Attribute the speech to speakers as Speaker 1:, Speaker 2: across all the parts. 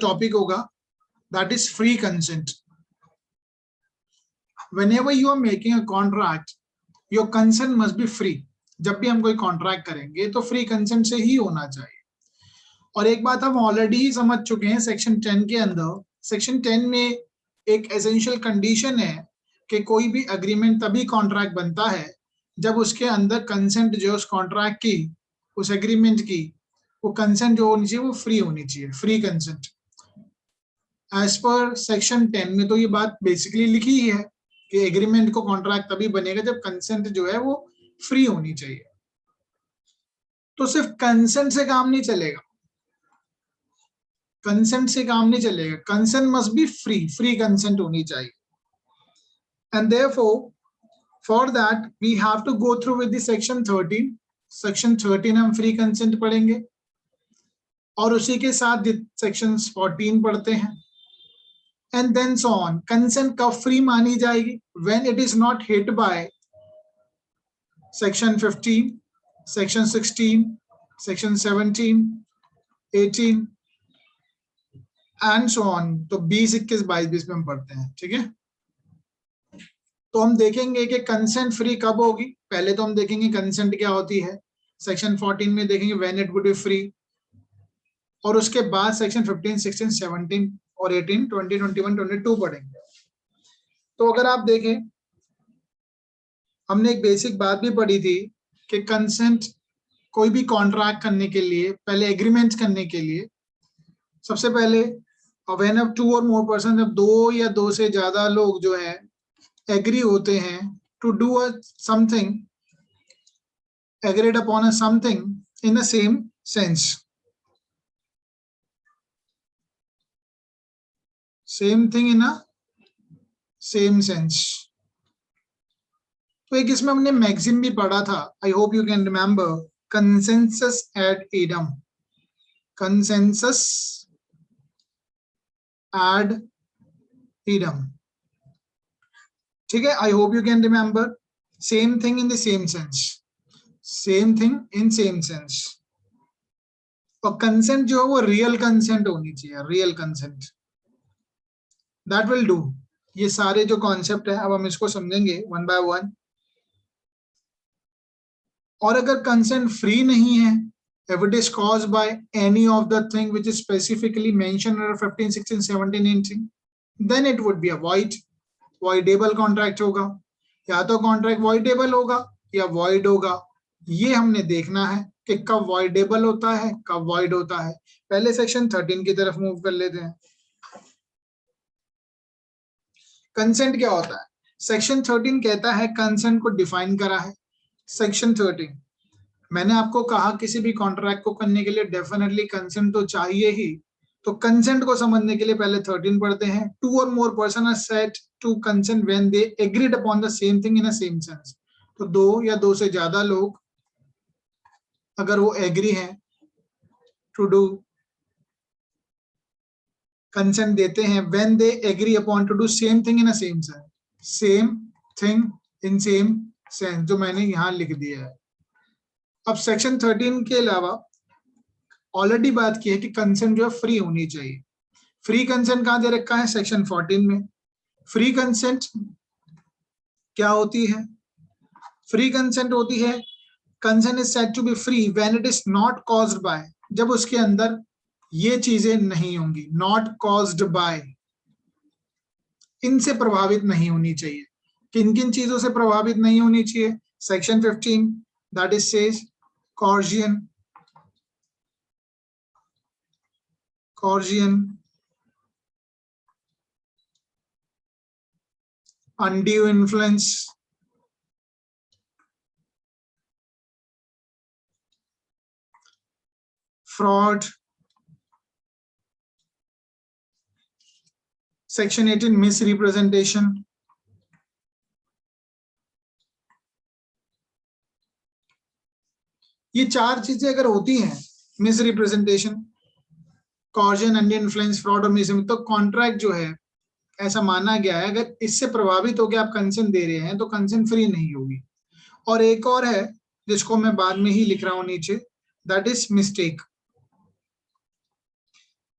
Speaker 1: Topic होगा that is free consent. Whenever you are making a contract, your consent must be free. जब भी हम कोई contract करेंगे तो फ्री कंसेंट से ही होना चाहिए. और एक बात हम ऑलरेडी ही समझ चुके हैं सेक्शन 10 के अंदर. सेक्शन 10 में एक एसेंशियल कंडीशन है कि कोई भी अग्रीमेंट तभी कॉन्ट्रैक्ट बनता है जब उसके अंदर कंसेंट जो उस कॉन्ट्रैक्ट की, उस एग्रीमेंट की, वो कंसेंट जो होनी चाहिए वो फ्री होनी चाहिए, free consent. As per section 10 में तो ये बात बेसिकली लिखी ही है कि एग्रीमेंट को कॉन्ट्रैक्ट तभी बनेगा जब कंसेंट जो है वो फ्री होनी चाहिए. तो सिर्फ कंसेंट से काम नहीं चलेगा, कंसेंट से काम नहीं चलेगा. Consent must be free, free consent होनी चाहिए. And therefore for that we have to go through with the section 13. Section 13 हम फ्री कंसेंट पढ़ेंगे और उसी के साथ सेक्शन 14 पढ़ते हैं. And then so on. Consent कब फ्री मानी जाएगी? When it is not hit by section 15, section 16, section 17, 18 and so on. तो 20, 21, 22 में हम पढ़ते हैं. ठीक है, तो हम देखेंगे कि कंसेंट फ्री कब होगी. पहले तो हम देखेंगे कंसेंट क्या होती है. सेक्शन 14 में देखेंगे when it would be free, और उसके बाद सेक्शन 15, 16, 17 और 18, 20, 21, 22 पढ़ेंगे. तो अगर आप देखें, हमने एक बेसिक बात भी पढ़ी थी कि कंसेंट कोई भी कॉन्ट्रैक्ट करने के लिए, पहले एग्रीमेंट करने के लिए, सबसे पहले व्हेन अप 2 और मोर पर्सन, जब 2 या 2 से ज्यादा लोग जो है एग्री होते हैं to do a something, agreed upon a something in the same sense, same thing in a same sense. तो एक इसमें हमने मैक्सिम भी पढ़ा था. I hope you can remember. Consensus ad idem, consensus ad idem. ठीक है, I hope you can remember. Same thing in the same sense, same thing in same sense. और कंसेंट जो है वो रियल कंसेंट होनी चाहिए, real consent. That will do. ये सारे जो कॉन्सेप्ट है अब हम इसको समझेंगे वन बाय वन. और अगर कंसेंट फ्री नहीं है, if it is caused by any of the thing which is specifically mentioned under 15, 16, 17, 18, then it would be a voidable contract होगा. या तो कॉन्ट्रैक्ट voidable होगा या void होगा. ये हमने देखना है कि कब voidable होता है, कब void होता है. पहले सेक्शन 13 की तरफ मूव कर लेते हैं. कंसेंट क्या होता है? सेक्शन 13 कहता है, कंसेंट को डिफाइन करा है सेक्शन 13. मैंने आपको कहा किसी भी कॉन्ट्रैक्ट को करने के लिए डेफिनेटली कंसेंट तो चाहिए ही. तो कंसेंट को समझने के लिए पहले 13 पढ़ते हैं. 2 और more person are said to consent when they agreed upon the same thing in a same sense. तो 2 या 2 से ज्यादा लोग अगर वो एग्री हैं टू डू, कंसेंट देते हैं when they agree upon to do same thing in a same sense, same thing in same sense, जो मैंने यहां लिख दिया है. अब सेक्शन 13 के अलावा ऑलरेडी बात की है कि कंसेंट जो है फ्री होनी चाहिए. फ्री कंसेंट कहां दे रखा है? सेक्शन 14 में. फ्री कंसेंट क्या होती है? फ्री कंसेंट होती है, consent is said to be free when it is not caused by, जब उसके अंदर ये चीजें नहीं होंगी. नॉट कॉज्ड बाय, इनसे प्रभावित नहीं होनी चाहिए. किन किन चीजों से प्रभावित नहीं होनी चाहिए? Section 15 that is says coercion, undue influence, fraud. Section 18 misrepresentation. ये 4 चीजें अगर होती हैं, मिसरिप्रेजेंटेशन, कॉर्जन, अनड्यू इन्फ्लुएंस, फ्रॉड और मिस, तो कॉन्ट्रैक्ट जो है ऐसा माना गया है अगर इससे प्रभावित होकर आप कंसेंट दे रहे हैं तो कंसेंट फ्री नहीं होगी. और एक और है जिसको मैं बाद में ही लिख रहा हूं नीचे, दैट इज मिस्टेक.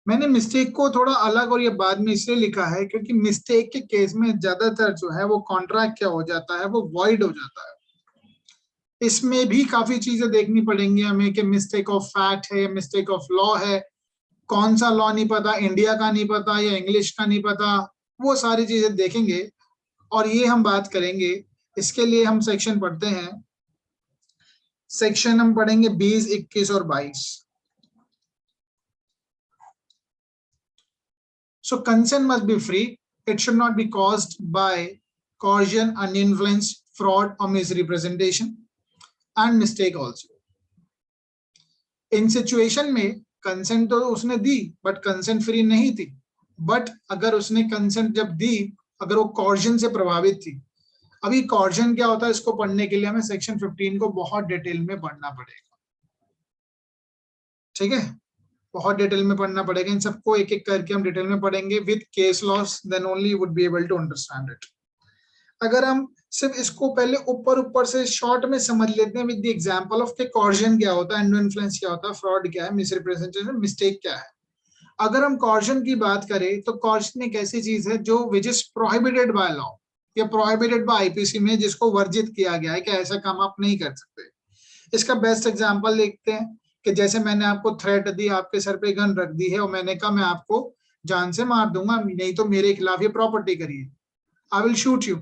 Speaker 1: मैंने मिस्टेक को थोड़ा अलग और ये बाद में इसलिए लिखा है क्योंकि मिस्टेक के केस में ज्यादातर जो है वो कॉन्ट्रैक्ट क्या हो जाता है, वो वॉइड हो जाता है। इसमें भी काफी चीजें देखनी पड़ेंगी हमें कि मिस्टेक ऑफ फैक्ट है, मिस्टेक ऑफ लॉ है, कौन सा लॉ नहीं पता, इंडिया का नहीं पता या इंग्लिश का नहीं पता, वो सारी चीजें देखेंगे और ये हम बात करेंगे। इसके लिए हम सेक्शन पढ़ते हैं। सेक्शन हम पढ़ेंगे 20, 21 और 22। So consent must be free. It should not be caused by coercion, undue influence, fraud or misrepresentation and mistake also. In situation में कंसेंट तो उसने दी बट कंसेंट फ्री नहीं थी। बट अगर उसने कंसेंट जब दी, अगर वो कॉर्जन से प्रभावित थी। अभी कॉर्जन क्या होता है इसको पढ़ने के लिए हमें सेक्शन 15 को बहुत डिटेल में पढ़ना पड़ेगा। ठीक है, बहुत डिटेल में पढ़ना पड़ेगा। इन सबको एक एक करके हम डिटेल में पढ़ेंगे with case laws, then only you would be able to understand it. अगर हम सिर्फ इसको पहले ऊपर से शॉर्ट में समझ लेते हैं विद द एग्जांपल ऑफ के कॉर्जन क्या होता है, अनडू इन्फ्लुएंस क्या होता है, फ्रॉड क्या है, मिसरिप्रेजेंटेशन, मिस्टेक क्या है। अगर हम कॉर्जन की बात करें तो कॉर्जन एक ऐसी चीज है जो which is prohibited by law या प्रोहिबिटेड बाय आईपीसी में, जिसको वर्जित किया गया है कि ऐसा काम आप नहीं कर सकते। इसका बेस्ट एग्जांपल देखते हैं कि जैसे मैंने आपको थ्रेट दी, आपके सर पे गन रख दी है और मैंने कहा मैं आपको जान से मार दूंगा, नहीं तो मेरे खिलाफ ये प्रॉपर्टी करिए, I will shoot you.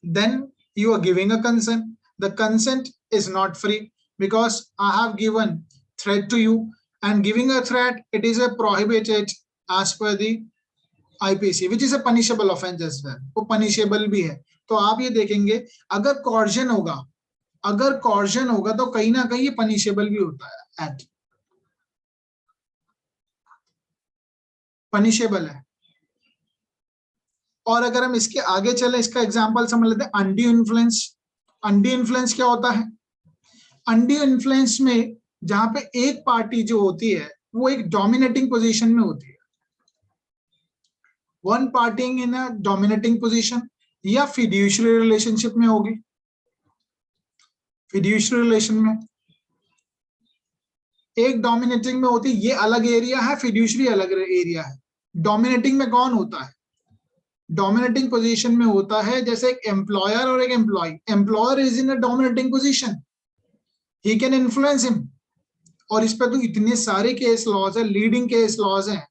Speaker 1: Then you are giving a consent. The consent is not free because I have given threat to you, and giving a threat, it is a prohibited as per the IPC, which is a punishable offense as well. वो punishable भी है। तो आप ये देखेंगे अगर coercion होगा, अगर coercion होगा तो कहीं ना कहीं ये punishable भी होता है, act punishable है। और अगर हम इसके आगे चले, इसका एग्जांपल समझ लेते हैं अनड्यू इन्फ्लुएंस। अनड्यू इन्फ्लुएंस क्या होता है? अनड्यू इन्फ्लुएंस में जहां पे एक पार्टी जो होती है वो एक डोमिनेटिंग पोजीशन में होती है, one party in a dominating position, या फिड्यूशियरी रिलेशनशिप में होगी। फिड्यूशियरी रिलेशन में एक डोमिनेटिंग में होती है, ये अलग एरिया है, फिड्यूशियरी अलग एरिया है। डोमिनेटिंग में कौन होता है? डोमिनेटिंग पोजीशन में होता है जैसे एक एम्प्लॉयर और एक employee. Employer is in a dominating position, he can influence him. और इस पे तो इतने सारे केस लॉज है, लीडिंग केस लॉज हैं,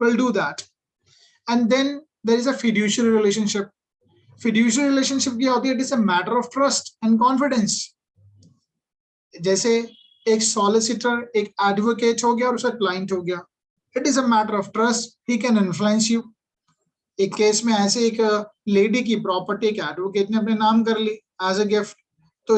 Speaker 1: will do that. And then there is a fiduciary relationship. Fiduciary relationship क्या होती है? It is a matter of trust and confidence. जैसे एक सॉलिसिटर एक एडवोकेट हो गया और उसका क्लाइंट हो गया, it is a matter of trust, he can influence you. एक केस में ऐसे एक लेडी की प्रॉपर्टी एक एडवोकेट ने अपने नाम कर ली एज अ गिफ्ट, तो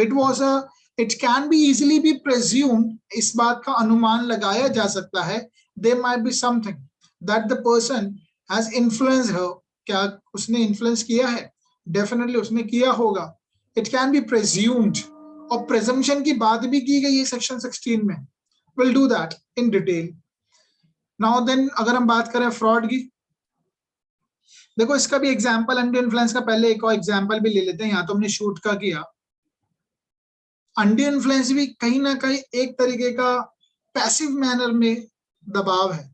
Speaker 1: it can be easily be presumed, इस बात का अनुमान लगाया जा सकता है, there might be something that the person has influenced her. क्या उसने इन्फ्लुएंस किया है? डेफिनेटली उसने किया होगा। इट कैन बी प्रेज्यूम्ड, और प्रेजम्पशन की बात भी की गई है सेक्शन 16 में। Will do that in detail. Now then अगर हम बात करें फ्रॉड की, देखो इसका भी एग्जांपल अनड्यू इन्फ्लुएंस का, पहले एक और एग्जांपल भी ले लेते हैं। यहाँ तो हमने शूट का किया। अनड्यू इन्फ्लुएंस भी कहीं ना कहीं एक तरीके का पैसिव मैनर में दबाव है।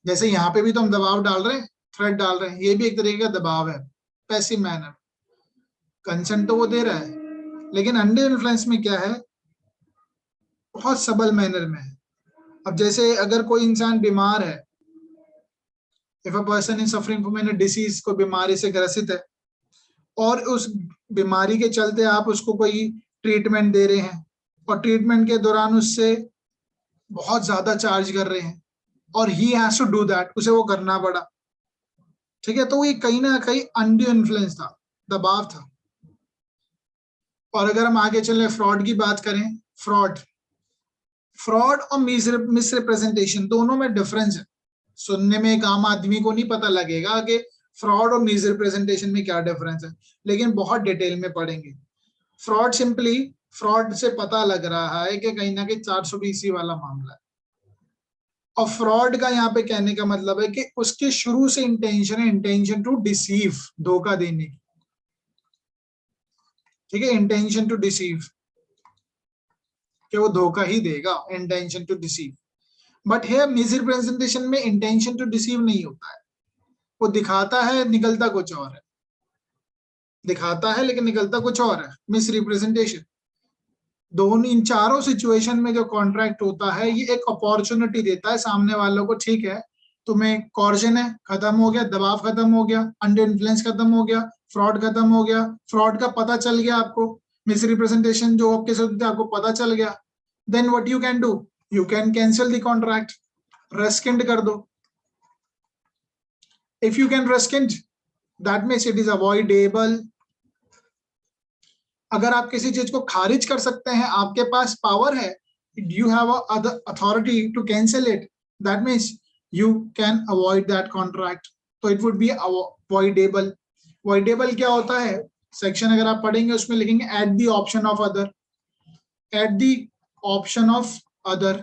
Speaker 1: जैसे यहाँ पे भी तो हम दबाव डाल रहे हैं, थ्रेट डाल रहे हैं, ये भी एक तरीके का दबाव है, पैसिव मैनर। कंसेंट तो वो दे रहा है, लेकिन अनड्यू इन्फ्लुएंस में क्या है, बहुत सबल मैनर में है। अब जैसे अगर कोई इंसान बीमार है, if a person is suffering from any disease, को बीमारी से ग्रसित है और उस बीमारी के चलते आप उसको कोई ट्रीटमेंट दे रहे हैं और ट्रीटमेंट के दौरान उससे बहुत ज्यादा चार्ज कर रहे हैं और he has to do that, उसे वो करना पड़ा। ठीक है, तो ये कहीं ना कहीं अनड्यू इन्फ्लुएंस था, दबाव था। और अगर हम आगे चले फ्रॉड की बात करें, फ्रॉड फ्रॉड और मिसरिप्रेजेंटेशन दोनों में डिफरेंस है। सुनने में एक आम आदमी को नहीं पता लगेगा कि फ्रॉड और मिसरिप्रेजेंटेशन में क्या डिफरेंस है, लेकिन बहुत डिटेल में पढ़ेंगे। फ्रॉड सिंपली, फ्रॉड से पता लग रहा है कि कहीं ना कहीं 420 वाला मामला है। और फ्रॉड का यहाँ पे कहने का मतलब है कि उसके शुरू से इंटेंशन है, इंटेंशन टू डिसीव, धोखा देने की। ठीक है, इंटेंशन टू डिसीव, कि वो धोखा ही देगा, इंटेंशन टू डिसीव। बट है मिस रिप्रेजेंटेशन में इंटेंशन टू डिसीव नहीं होता है, वो दिखाता है निकलता कुछ और है, दिखाता है लेकिन निकलता कुछ और है, मिस रिप्रेजेंटेशन। दोनों इन चारों सिचुएशन में जो कॉन्ट्रैक्ट होता है ये एक अपॉर्चुनिटी देता है सामने वालों को, ठीक है तुम्हें कॉर्जन है, खत्म हो गया, दबाव खत्म हो गया, अंडर इन्फ्लुएंस खत्म हो गया, फ्रॉड खत्म हो गया, फ्रॉड का पता चल गया आपको, मिस रिप्रेजेंटेशन जो आपके साथ होता है आपको पता चल गया, then what you can do, you can cancel the contract, rescind कर दो। If you can rescind that means it is avoidable. अगर आप किसी चीज को खारिज कर सकते हैं, आपके पास पावर है, you have a other authority to cancel it, that means you can avoid that contract, तो it would be avoidable। avoidable क्या होता है, सेक्शन अगर आप पढ़ेंगे उसमें लिखेंगे at the option of other, at the option of other।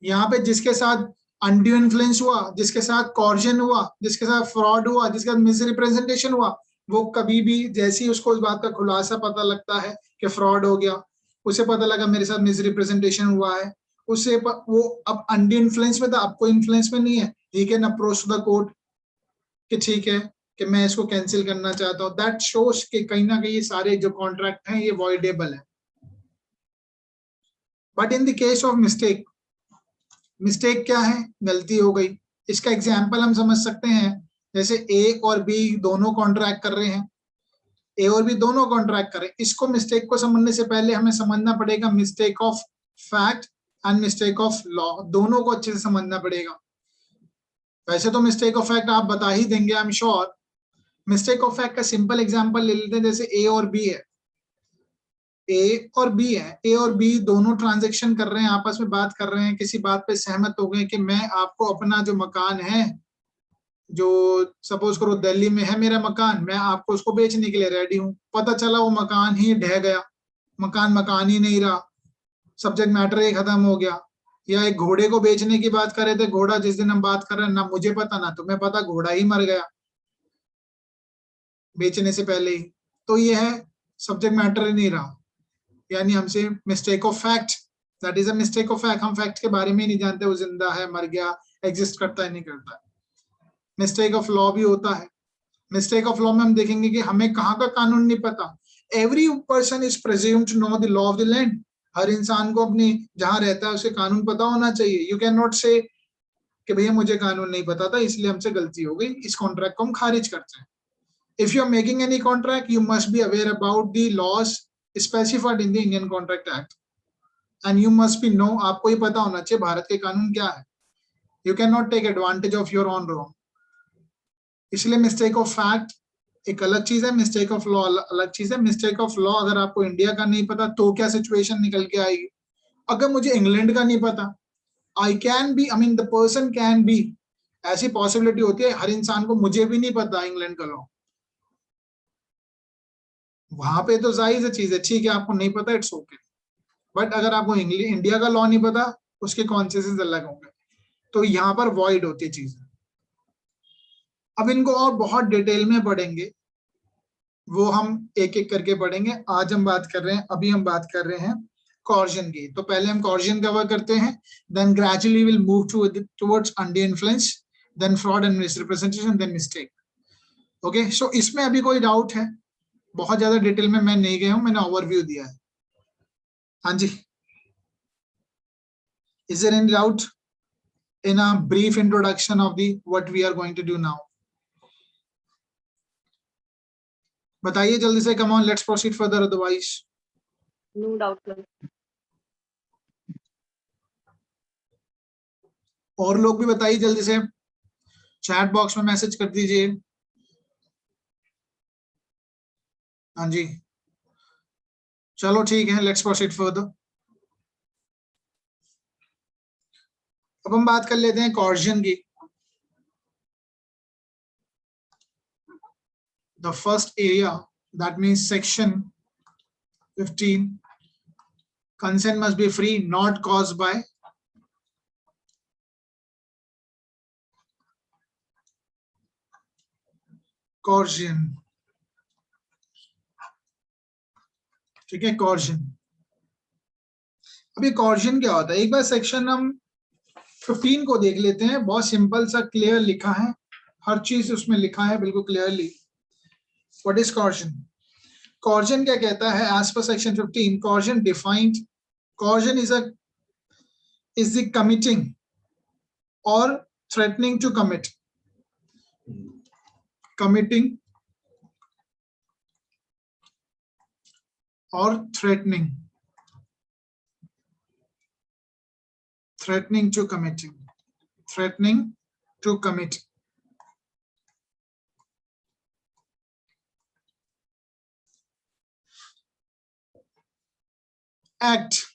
Speaker 1: यहाँ पे जिसके साथ अनड्यू इन्फ्लुएंस हुआ, जिसके साथ कॉर्जन हुआ, जिसके साथ फ्रॉड हुआ, जिसके साथ मिसरिप्रेजेंटेशन हुआ, वो कभी भी जैसे ही उसको इस बात का खुलासा पता लगता है कि फ्रॉड हो गया, उसे पता लगा मेरे साथ मिसरिप्रेजेंटेशन हुआ है, उससे वो अब अनड्यू इन्फ्लुएंस में था, आपको इन्फ्लुएंस में नहीं है, he can approach to the court कि ठीक है कि मैं इसको कैंसिल करना चाहता हूँ। दैट शोस कि कहीं ना कहीं ये सारे जो कॉन्ट्रैक्ट हैं ये वॉइडेबल है। But in the case of mistake, mistake क्या है, गलती हो गई। इसका एग्जाम्पल हम समझ सकते हैं, जैसे ए और बी दोनों कॉन्ट्रैक्ट कर रहे हैं, ए और बी दोनों कॉन्ट्रैक्ट कर रहे हैं, इसको मिस्टेक को समझने से पहले हमें समझना पड़ेगा mistake of fact and mistake of law, दोनों को अच्छे से समझना पड़ेगा। वैसे तो मिस्टेक ऑफ फैक्ट आप बता ही देंगे आई am sure. Mistake of fact का सिंपल एग्जाम्पल ले लेते हैं, जैसे ए और बी है, ए और बी है, ए और बी दोनों ट्रांजेक्शन कर रहे हैं, आपस में बात कर रहे हैं, किसी बात पे सहमत हो गए कि मैं आपको अपना जो मकान है, जो सपोज करो दिल्ली में है मेरा मकान, मैं आपको उसको बेचने के लिए रेडी हूँ। पता चला वो मकान ही ढह गया, मकान मकान ही नहीं रहा, सब्जेक्ट मैटर ही खत्म हो गया। या एक घोड़े को बेचने की बात कर रहे थे, घोड़ा जिस दिन हम बात कर रहे हैं ना मुझे पता ना तुम्हें पता, घोड़ा ही मर गया बेचने से पहले ही, तो ये है सब्जेक्ट मैटर ही नहीं रहा, यानी हमसे mistake of fact, that is a mistake of fact, हम फैक्ट के बारे में ही नहीं जानते वो जिंदा है, मर गया, एग्जिस्ट करता है नहीं करता है। मिस्टेक ऑफ लॉ भी होता है, मिस्टेक ऑफ लॉ में हम देखेंगे कि हमें कहाँ का कानून नहीं पता। Every person is presumed to know the law of the land, हर इंसान को अपनी जहां रहता है उसे कानून पता होना चाहिए। यू कैन नॉट से कि भैया मुझे कानून नहीं पता था इसलिए हमसे गलती हो गई, इस कॉन्ट्रैक्ट को हम खारिज करते हैं। If you are making any contract you must be aware about the laws specified in the Indian Contract Act and you must be know, आपको ही पता होना चाहिए भारत के कानून क्या है। You can not take advantage of your own wrong. इसलिए मिस्टेक ऑफ फैक्ट एक अलग चीज है, मिस्टेक ऑफ लॉ अलग चीज है। मिस्टेक ऑफ लॉ अगर आपको इंडिया का नहीं पता तो क्या सिचुएशन निकल के आएगी, अगर मुझे इंग्लैंड का नहीं पता, I can be, I mean the person can be, ऐसी पॉसिबिलिटी होती है हर इंसान को, मुझे भी नहीं पता इंग्लैंड का लॉ, वहां पे तो जाहिर सी चीज है, ठीक है आपको नहीं पता इट्स ओके, बट अगर आपको इंडिया का लॉ नहीं पता उसके कॉन्सिक्वेंसेस अलग होंगे, तो यहाँ पर वॉइड होती है चीजें। अब इनको और बहुत डिटेल में पढ़ेंगे, वो हम एक एक करके पढ़ेंगे। आज हम बात कर रहे हैं, अभी हम बात कर रहे हैं कॉर्जन की, तो पहले हम कॉर्जन कवर करते हैं, then gradually will move towards undue influence, then fraud and misrepresentation, then mistake. Okay, so इसमें अभी कोई डाउट है? बहुत ज्यादा डिटेल में मैं नहीं गया हूं, मैंने ओवरव्यू दिया है। हाँ जी, is there any doubt in a brief introduction of the what we are going to do now? बताइए जल्दी से, come on, let's proceed further, otherwise
Speaker 2: No doubt, sir.
Speaker 1: और लोग भी बताइए जल्दी से, चैट बॉक्स में मैसेज कर दीजिए। हाँ जी, चलो ठीक है, लेट्स प्रोसीड फर्दर। अब हम बात कर लेते हैं कॉर्जन की। The first area, that means section 15, consent must be free, not caused by coercion। ठीक है, कॉर्जन। अब ये कॉर्जन क्या होता है, एक बार सेक्शन हम 15 को देख लेते हैं, बहुत सिंपल सा क्लियर लिखा है, हर चीज उसमें लिखा है बिल्कुल clearly. What is coercion? Coercion क्या कहता है? As per section 15, coercion defined, coercion is the committing or threatening to commit, committing or threatening to committing, threatening to commit, act,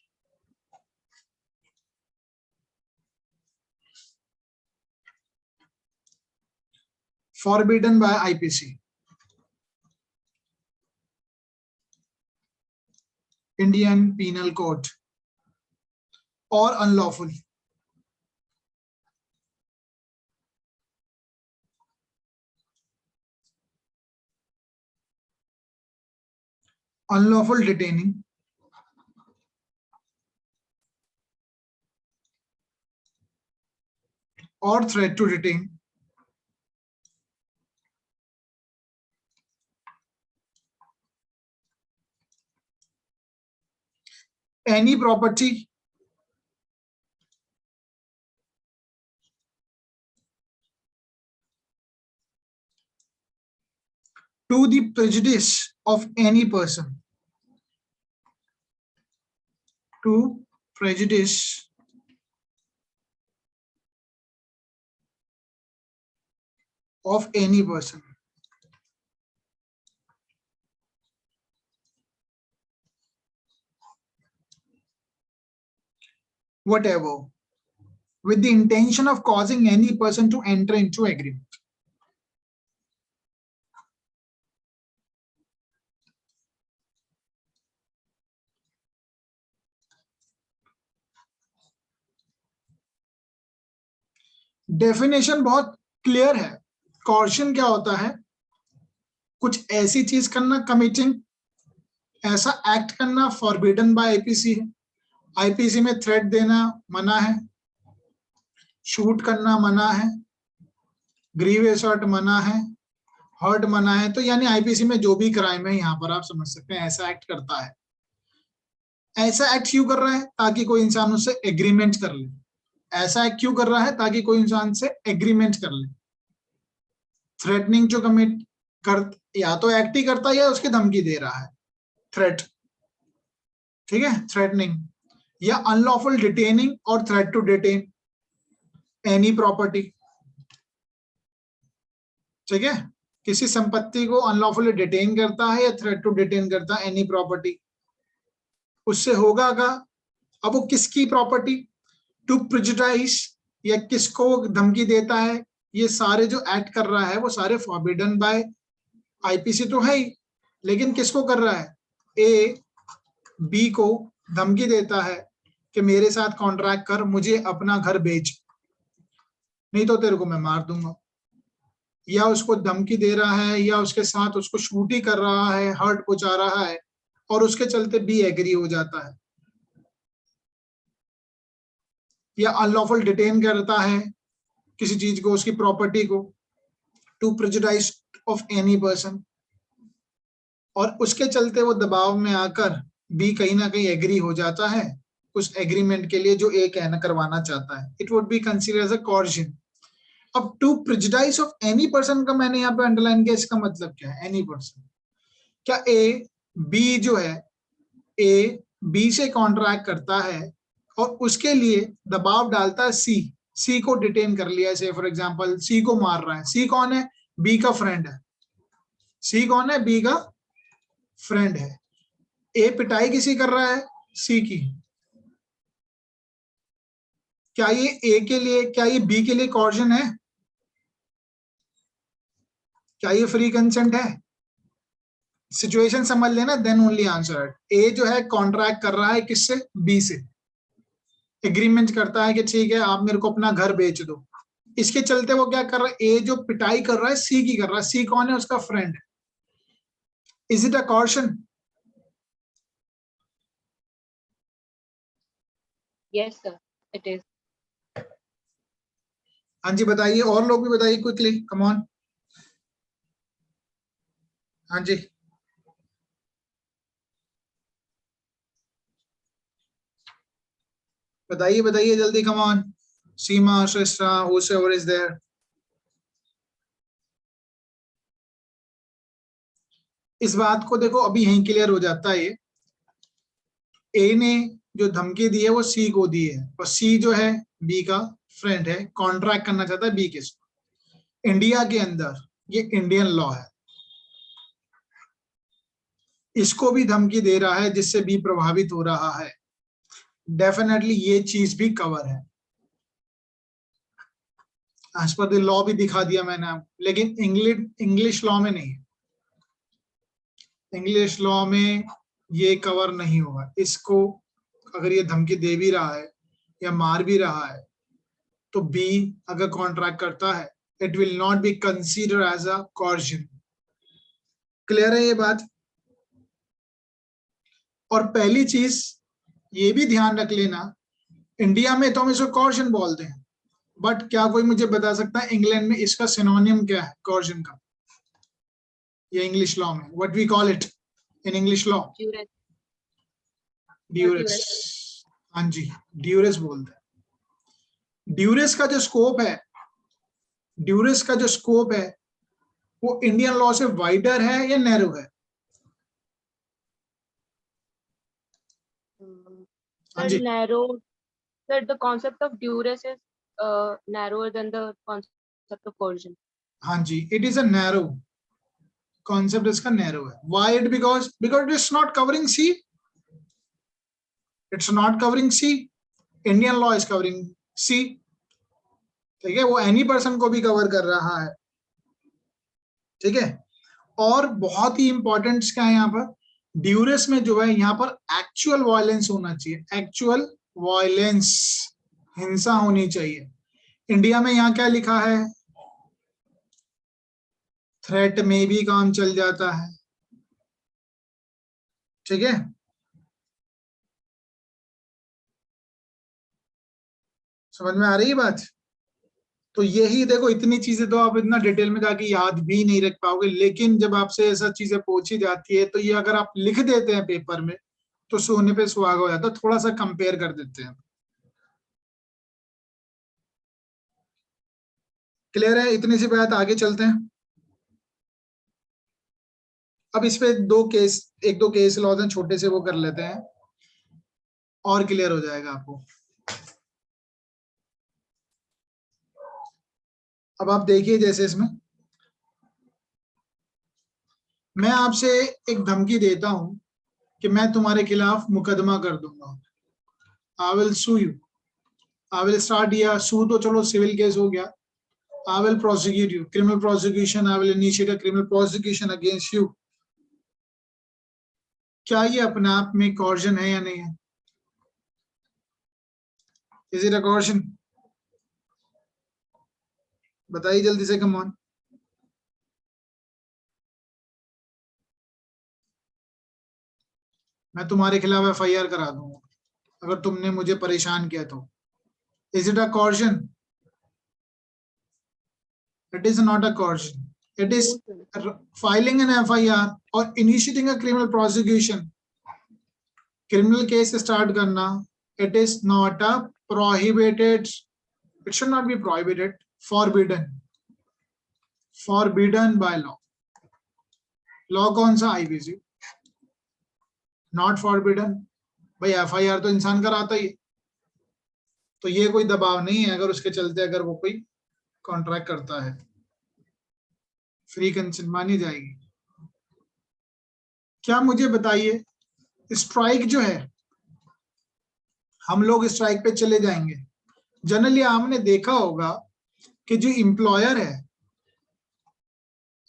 Speaker 1: forbidden by IPC, Indian Penal Code, or unlawful. Unlawful detaining, or threat to detain, any property to the prejudice of any person, to prejudice of any person. Whatever, with the intention of causing any person to enter into agreement. Definition बहुत clear है। कॉर्शन क्या होता है? कुछ ऐसी चीज करना, committing, ऐसा एक्ट करना फॉरबिडन बाय आईपीसी है। आईपीसी में थ्रेट देना मना है, शूट करना मना है, ग्रीव असर्ट मना है, हर्ट मना है। तो यानी आईपीसी में जो भी क्राइम है, यहाँ पर आप समझ सकते हैं ऐसा एक्ट करता है। ऐसा एक्ट क्यों कर रहा है? ताकि कोई इंसान उससे एग्रीमेंट कर ले। ऐसा एक्ट क्यों कर रहा है? ताकि कोई इंसान से एग्रीमेंट कर ले। थ्रेटनिंग टू कमिट कर, या तो एक्ट ही करता है या उसकी धमकी दे रहा है, थ्रेट, ठीक है, थ्रेटनिंग। या अनलॉफुल डिटेनिंग और threat to detain any property, ठीक है, किसी संपत्ति को अनलॉफुली डिटेन करता है या थ्रेट टू डिटेन करता है एनी प्रॉपर्टी, उससे होगा क्या? अब वो किसकी प्रॉपर्टी? टू प्रेजुडाइज, या किसको धमकी देता है, ये सारे जो एक्ट कर रहा है वो सारे फॉरबिडन बाय आईपीसी तो है ही, लेकिन किसको कर रहा है? ए बी को धमकी देता है कि मेरे साथ कॉन्ट्रैक्ट कर, मुझे अपना घर बेच, नहीं तो तेरे को मैं मार दूंगा। या उसको धमकी दे रहा है या उसके साथ उसको शूट ही कर रहा है, हर्ट पहुंचा रहा है, और उसके चलते बी एग्री हो जाता है। या अनलॉफुल डिटेन करता है किसी चीज को, उसकी प्रॉपर्टी को, to prejudice of any person, और उसके चलते वो दबाव में आकर बी कहीं ना कहीं एग्री हो जाता है उस एग्रीमेंट के लिए जो ए कहना करवाना चाहता है। It would be considered as a coercion. अब to prejudice of any person का मैंने यहाँ पे अंडरलाइन किया, इसका मतलब क्या है? Any person. क्या ए बी जो है, ए बी से कॉन्ट्रैक्ट करता है और उसके लिए दबाव डालता है सी को डिटेन कर लिया है, फॉर एग्जांपल सी को मार रहा है। सी कौन है? बी का फ्रेंड है। सी कौन है? बी का फ्रेंड है। ए पिटाई किसी कर रहा है? सी की। क्या ये ए के लिए, क्या ये बी के लिए कॉर्जन है? क्या ये फ्री कंसेंट है? सिचुएशन समझ लेना, देन ओनली आंसर। ए जो है कॉन्ट्रैक्ट कर रहा है किससे? बी से। एग्रीमेंट करता है कि ठीक है आप मेरे को अपना घर बेच दो। इसके चलते वो क्या कर रहा है? ए जो पिटाई कर रहा है सी की कर रहा है। सी कौन है? उसका फ्रेंड है। Is it a coercion?
Speaker 2: Yes, sir. It is.
Speaker 1: हाँ जी बताइए, और लोग भी बताइए क्विकली, कम ऑन। हाँ जी बताइए बताइए जल्दी, come on. Seema, Shreshtha, whosoever is there. इस बात को देखो अभी यहीं क्लियर हो जाता है। ए ने जो धमकी दी है वो सी को दी है, और सी जो है बी का फ्रेंड है, कॉन्ट्रैक्ट करना चाहता है बी के साथ इंडिया के अंदर। ये इंडियन लॉ है, इसको भी धमकी दे रहा है जिससे बी प्रभावित हो रहा है। डेफिनेटली ये चीज भी कवर है, एज पर द लॉ भी दिखा दिया मैंने आपको, लेकिन इंग्लिश लॉ में नहीं। इंग्लिश लॉ में ये कवर नहीं होगा। इसको अगर ये धमकी दे भी रहा है या मार भी रहा है तो बी अगर कॉन्ट्रैक्ट करता है, it will not be consider as a coercion. Clear है ये बात? और पहली चीज ये भी ध्यान रख लेना, इंडिया में तो हम इसको कॉर्जन बोलते हैं, बट क्या कोई मुझे बता सकता है इंग्लैंड में इसका सिनोनिम क्या है कॉर्जन का, या इंग्लिश लॉ में what we call it in English law? Duress. हाँ जी, ड्यूरेस बोलते हैं। ड्यूरेस का जो स्कोप है, ड्यूरेस का जो स्कोप है वो इंडियन लॉ से वाइडर है या नैरो है? हाँ जी,
Speaker 2: narrow. Sir, the concept of duress is narrower than the concept of coercion.
Speaker 1: हाँ जी, it is a narrow concept, इसका नैरो है। Why it? Because it is not covering C, it's not covering C, Indian law is covering C. ठीक है, वो any person को भी cover कर रहा है। ठीक है, और बहुत ही इंपॉर्टेंट क्या है यहाँ पर, ड्यूरेस में जो है यहाँ पर एक्चुअल वायलेंस होना चाहिए, एक्चुअल वायलेंस, हिंसा होनी चाहिए। इंडिया में यहाँ क्या लिखा है, थ्रेट में भी काम चल जाता है। ठीक है, समझ में आ रही है बात? तो यही देखो, इतनी चीजें तो आप इतना डिटेल में जाके याद भी नहीं रख पाओगे, लेकिन जब आपसे ऐसा चीजें पूछी जाती है तो ये अगर आप लिख देते हैं पेपर में तो सोने पे सुहागा हो जाता है। थोड़ा सा कंपेयर कर देते हैं। क्लियर है? इतनी सी बात, आगे चलते हैं। अब इस पे एक दो केस लॉज हैं छोटे से, वो कर लेते हैं और क्लियर हो जाएगा आपको। अब आप देखिए, जैसे इसमें मैं आपसे एक धमकी देता हूं कि मैं तुम्हारे खिलाफ मुकदमा कर दूंगा, I will sue you, I will start, या सू तो चलो सिविल केस हो गया, I will prosecute you, criminal prosecution, I will initiate a criminal prosecution against you. क्या ये अपने आप में कॉर्जन है या नहीं है? Is it a coercion? बताइए जल्दी से, कम ऑन। मैं तुम्हारे खिलाफ एफआईआर करा दूंगा अगर तुमने मुझे परेशान किया तो। Is it a coercion? It is not a coercion. It is filing an FIR or initiating a criminal prosecution. Criminal case start करना, it is not a prohibited. It should not be prohibited. Forbidden. Forbidden by law. Law कौन सा? IPC. Not forbidden. भाई FIR तो इंसान कराता ही है, तो ये कोई दबाव नहीं है अगर उसके चलते अगर वो कोई कॉन्ट्रैक्ट करता है, फ्री कंसेंट मानी जाएगी। क्या मुझे बताइए, स्ट्राइक जो है, हम लोग स्ट्राइक पे चले जाएंगे। जनरली आपने देखा होगा कि जो एम्प्लॉयर है,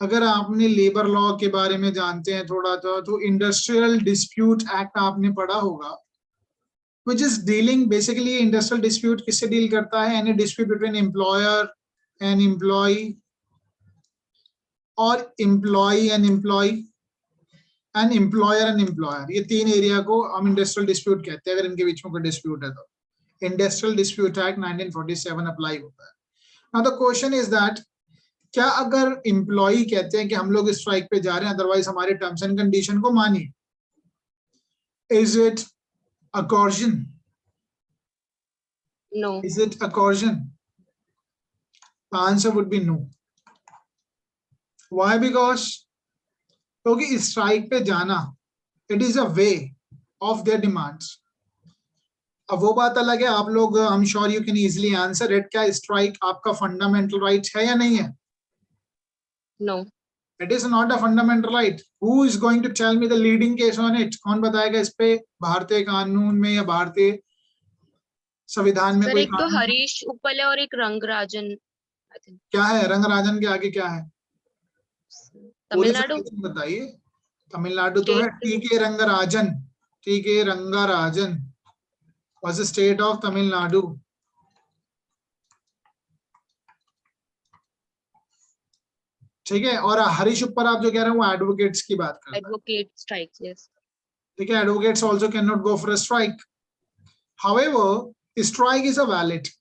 Speaker 1: अगर आपने लेबर लॉ के बारे में जानते हैं थोड़ा तो इंडस्ट्रियल डिस्प्यूट एक्ट आपने पढ़ा होगा, which is dealing basically industrial dispute किससे डील करता है? Any dispute between employer and employee, और employee and employee, and employer and employer. ये तीन एरिया को हम इंडस्ट्रियल डिस्प्यूट कहते हैं अगर इनके बीच में कोई डिस्प्यूट है तो। इंडस्ट्रियल डिस्प्यूट एक्ट 1947 अप्लाई होता है। Now the question is that, क्या अगर एम्प्लॉय कहते हैं कि हम लोग स्ट्राइक पे जा रहे हैं, अदरवाइज हमारे टर्म्स एंड कंडीशन को मानिए, is it a coercion?
Speaker 2: No.
Speaker 1: Is it a coercion? The answer would be no. Why? Because क्योंकि स्ट्राइक पे जाना, it is a way of their demands. अब वो बात अलग है, आप लोग, I am sure you can easily answer it, क्या स्ट्राइक आपका फंडामेंटल राइट है या नहीं है?
Speaker 2: No.
Speaker 1: It is not a fundamental right. Who is going to tell me the leading case on it? कौन बताएगा इस पे भारतीय कानून में या भारतीय संविधान में
Speaker 2: सर
Speaker 1: कोई
Speaker 2: एक तो
Speaker 1: कानून?
Speaker 2: हरीश उपल है और एक रंगराजन, आई थिंक
Speaker 1: क्या है रंगराजन के आगे क्या है? पूरे
Speaker 2: तमिलनाडु
Speaker 1: सेंटेंस में बताइए. तमिलनाडु तो है.
Speaker 2: स्टेट।
Speaker 1: टी के रंगराजन, टी के Rangarajan was the state of Tamil Nadu. ठीक है. और हरीश ऊपर आप जो कह रहे हैं वो एडवोकेट्स की बात कर रहे हैं.
Speaker 2: Advocate strike, yes.
Speaker 1: ठीक है. Advocates also cannot go for a strike. However, strike is a valid.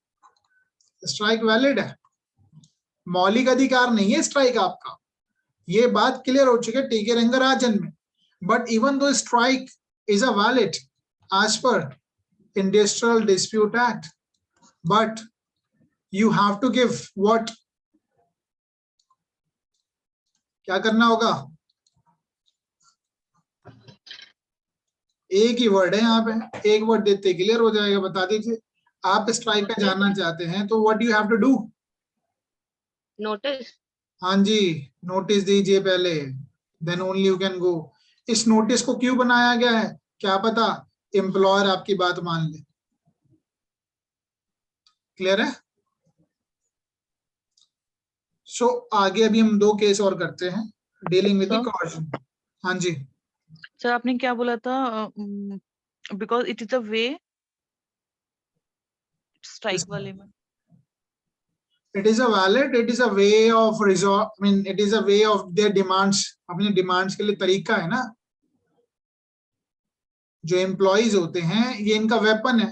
Speaker 1: Strike valid है. मौलिक अधिकार नहीं है स्ट्राइक आपका. ये बात क्लियर हो चुकी है टी के रंगराजन में. But even though strike is a valid as per Industrial Dispute Act, but you have to give what? क्या करना होगा? एक ही वर्ड है यहाँ पे, एक वर्ड देते क्लियर हो जाएगा. बता दीजिए, आप स्ट्राइक पे जाना चाहते हैं तो what you have to do?
Speaker 2: Notice.
Speaker 1: हाँ जी, नोटिस दीजिए पहले, then only you can go. इस नोटिस को क्यों बनाया गया है? क्या पता एम्प्लॉयर आपकी बात मान ले. क्लियर है? सो आगे अभी हम 2 केस और करते हैं डीलिंग विद द coercion. हाँ जी
Speaker 3: सर, आपने क्या बोला था? Because it is a way, strike वाले में.
Speaker 1: it is a valid, it is a way of resort, I mean it is a way of their demands. अपनी डिमांड्स के लिए तरीका है ना. जो एम्प्लॉइज होते हैं ये इनका वेपन है,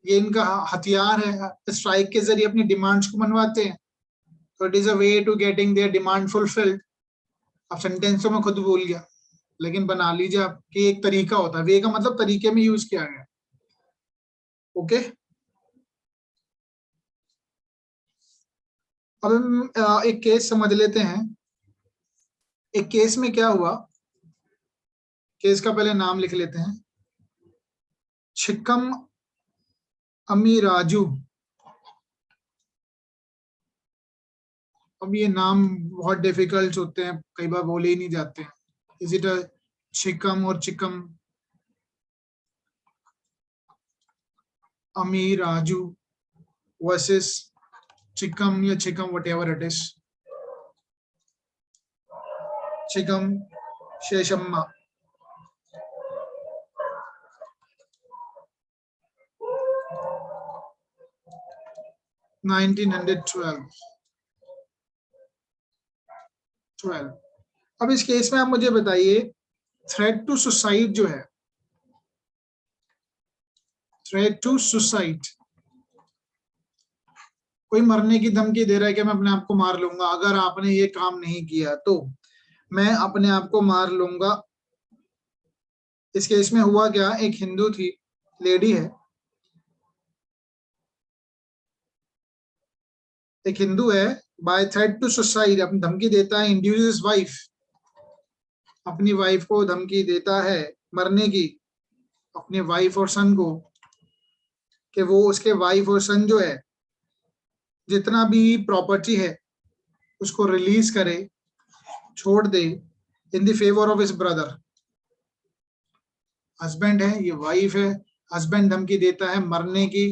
Speaker 1: ये इनका हथियार है. स्ट्राइक के जरिए अपनी डिमांड्स को मनवाते हैं. तो it is a way to getting their demand fulfilled. अब सेंटेंस तो मैं खुद भूल गया, लेकिन बना लीजिए आप कि एक तरीका होता है. वे का मतलब तरीके में यूज किया गया. ओके. अब हम एक केस समझ लेते हैं. एक केस में क्या हुआ, केस का पहले नाम लिख लेते हैं. चिक्कम अमीराजू. अब ये नाम बहुत डिफिकल्ट होते हैं, कई बार बोले ही नहीं जाते हैं. इज इट अ चिक्कम और चिक्कम अमीराजू वर्सेस चिक्कम या चिक्कम व्हाटएवर इट इज, चिक्कम शेषम्मा. अब इस केस में आप मुझे बताइए, थ्रेट टू सुसाइड जो है, थ्रेट टू सुसाइड, कोई मरने की धमकी दे रहा है कि मैं अपने आप को मार लूंगा अगर आपने ये काम नहीं किया, तो मैं अपने आप को मार लूंगा. इस केस में हुआ क्या, एक हिंदू थी, लेडी है, एक हिंदू है, बाय थ्रेट टू सुसाइड अपनी धमकी देता है, इंड्यूसेस वाइफ, अपनी वाइफ को धमकी देता है मरने की, अपने वाइफ और सन को, कि वो उसके वाइफ और सन जो है जितना भी प्रॉपर्टी है उसको रिलीज करे, छोड़ दे, in the favour of his brother. Husband है, ये वाइफ है. हस्बैंड धमकी देता है मरने की,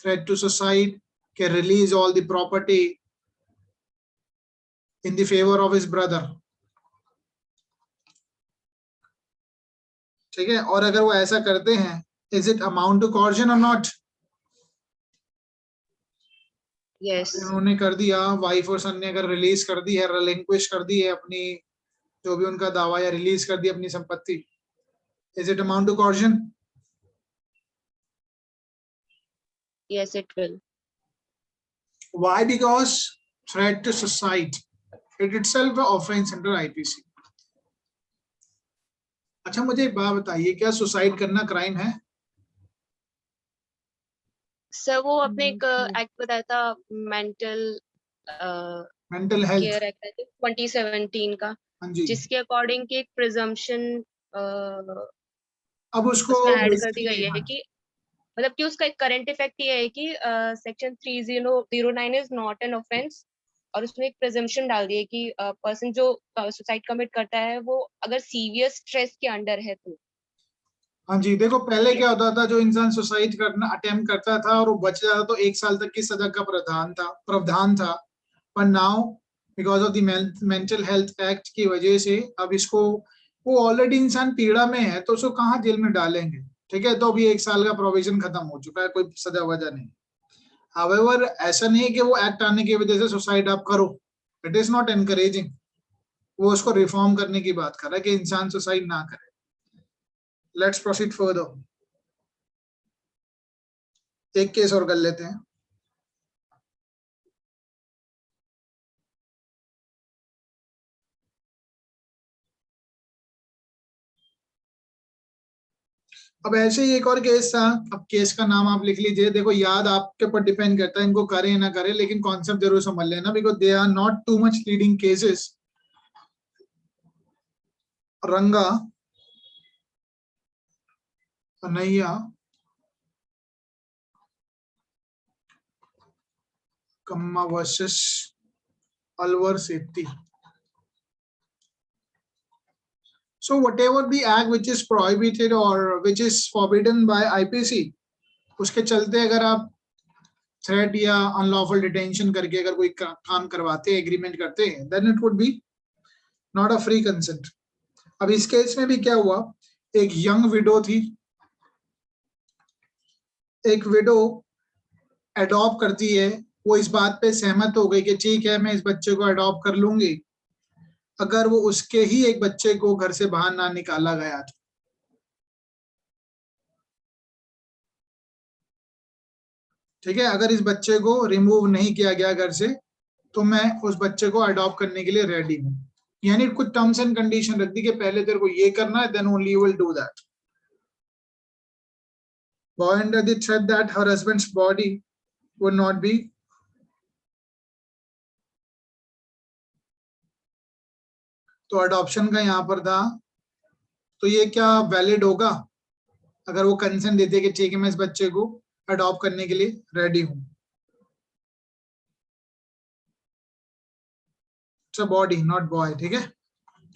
Speaker 1: थ्रेट टू सुसाइड, के release all the property in the favour of his brother. ठीक है. और अगर वो ऐसा करते हैं, इज इट अमाउंट टू कॉर्जन और नॉट?
Speaker 2: यस।
Speaker 1: उन्होंने कर दिया, वाइफ और सन ने अगर रिलीज कर दी है, रिलिंक्विश कर दी है अपनी जो भी उनका दावा, या रिलीज कर दी अपनी संपत्ति, is it amount to coercion?
Speaker 2: Yes it will.
Speaker 1: Why? Because threat to society, it itself an offense under IPC. अच्छा मुझे एक बात बताइए, क्या सुसाइड करना क्राइम है?
Speaker 2: सर वो आपने एक एक्ट बताया था, mental
Speaker 1: mental health
Speaker 2: care act है 2017 का,
Speaker 1: हाँ जी,
Speaker 2: जिसके अकॉर्डिंग की एक प्रिजम्पशन
Speaker 1: अब उसको
Speaker 2: उसमें ऐड कर दी
Speaker 1: basically,
Speaker 2: गई है
Speaker 1: हाँ,
Speaker 2: कि मतलब कि उसका एक करंट इफेक्ट ये है कि section 3009 is not an offence, और उसमें एक प्रिजम्पशन डाल दी है कि पर्सन जो सुसाइड कमिट करता है वो अगर सीवियर स्ट्रेस के अंडर है तो।
Speaker 1: हाँ जी। देखो पहले क्या होता था, जो इंसान सुसाइड करना अटेम्प्ट करता था और वो बच जाता तो 1 साल तक की सजा का प्रावधान था। पर now because of the mental health act की वजह से अब इसको, वो ऑलरेडी इंसान पीड़ा में है तो उसको कहाँ जेल में डालेंगे, ठीक है? तो अभी 1 साल का प्रोविजन खत्म हो चुका है, कोई सजा वजह नहीं। हावेवर ऐसा नहीं है कि वो एक्ट आने की वजह से सुसाइड आप करो, इट इज नॉट एनकरेजिंग। वो उसको रिफॉर्म करने की बात कर रहा है कि इंसान सुसाइड ना करे। Let's proceed further. एक केस और कर लेते हैं। अब ऐसे ही एक और केस था। अब केस का नाम आप लिख लीजिए। देखो याद आपके ऊपर डिपेंड करता है, इनको करें ना करें, लेकिन कॉन्सेप्ट जरूर समझ लेना, because they are not too much leading cases. Ranganayakamma versus Alwar Setti. So whatever the act which is prohibited or which is forbidden by IPC, उसके चलते अगर आप थ्रेट या अनलॉफुल डिटेंशन करके अगर कोई काम करवाते हैं, एग्रीमेंट करते हैं, then it would be not a free consent. अब इस केस में भी क्या हुआ, एक यंग विडो थी, एक विडो अडॉप्ट करती है। वो इस बात पे सहमत हो गई कि ठीक है मैं इस बच्चे को अडॉप्ट कर लूंगी अगर वो उसके ही एक बच्चे को घर से बाहर ना निकाला गया था। ठीक है, अगर इस बच्चे को रिमूव नहीं किया गया घर से तो मैं उस बच्चे को अडॉप्ट करने के लिए रेडी हूं। यानी कुछ टर्म्स एंड कंडीशन रख दी कि पहले तेरे को ये करना है, then only you will do that. Boy under the threat that her husband's body would not be तो अडॉप्शन का यहां पर था, तो ये क्या वैलिड होगा अगर वो कंसेंट देते कि ठीक है मैं इस बच्चे को अडॉप्ट करने के लिए रेडी हूं। बॉडी नॉट बॉय, ठीक है,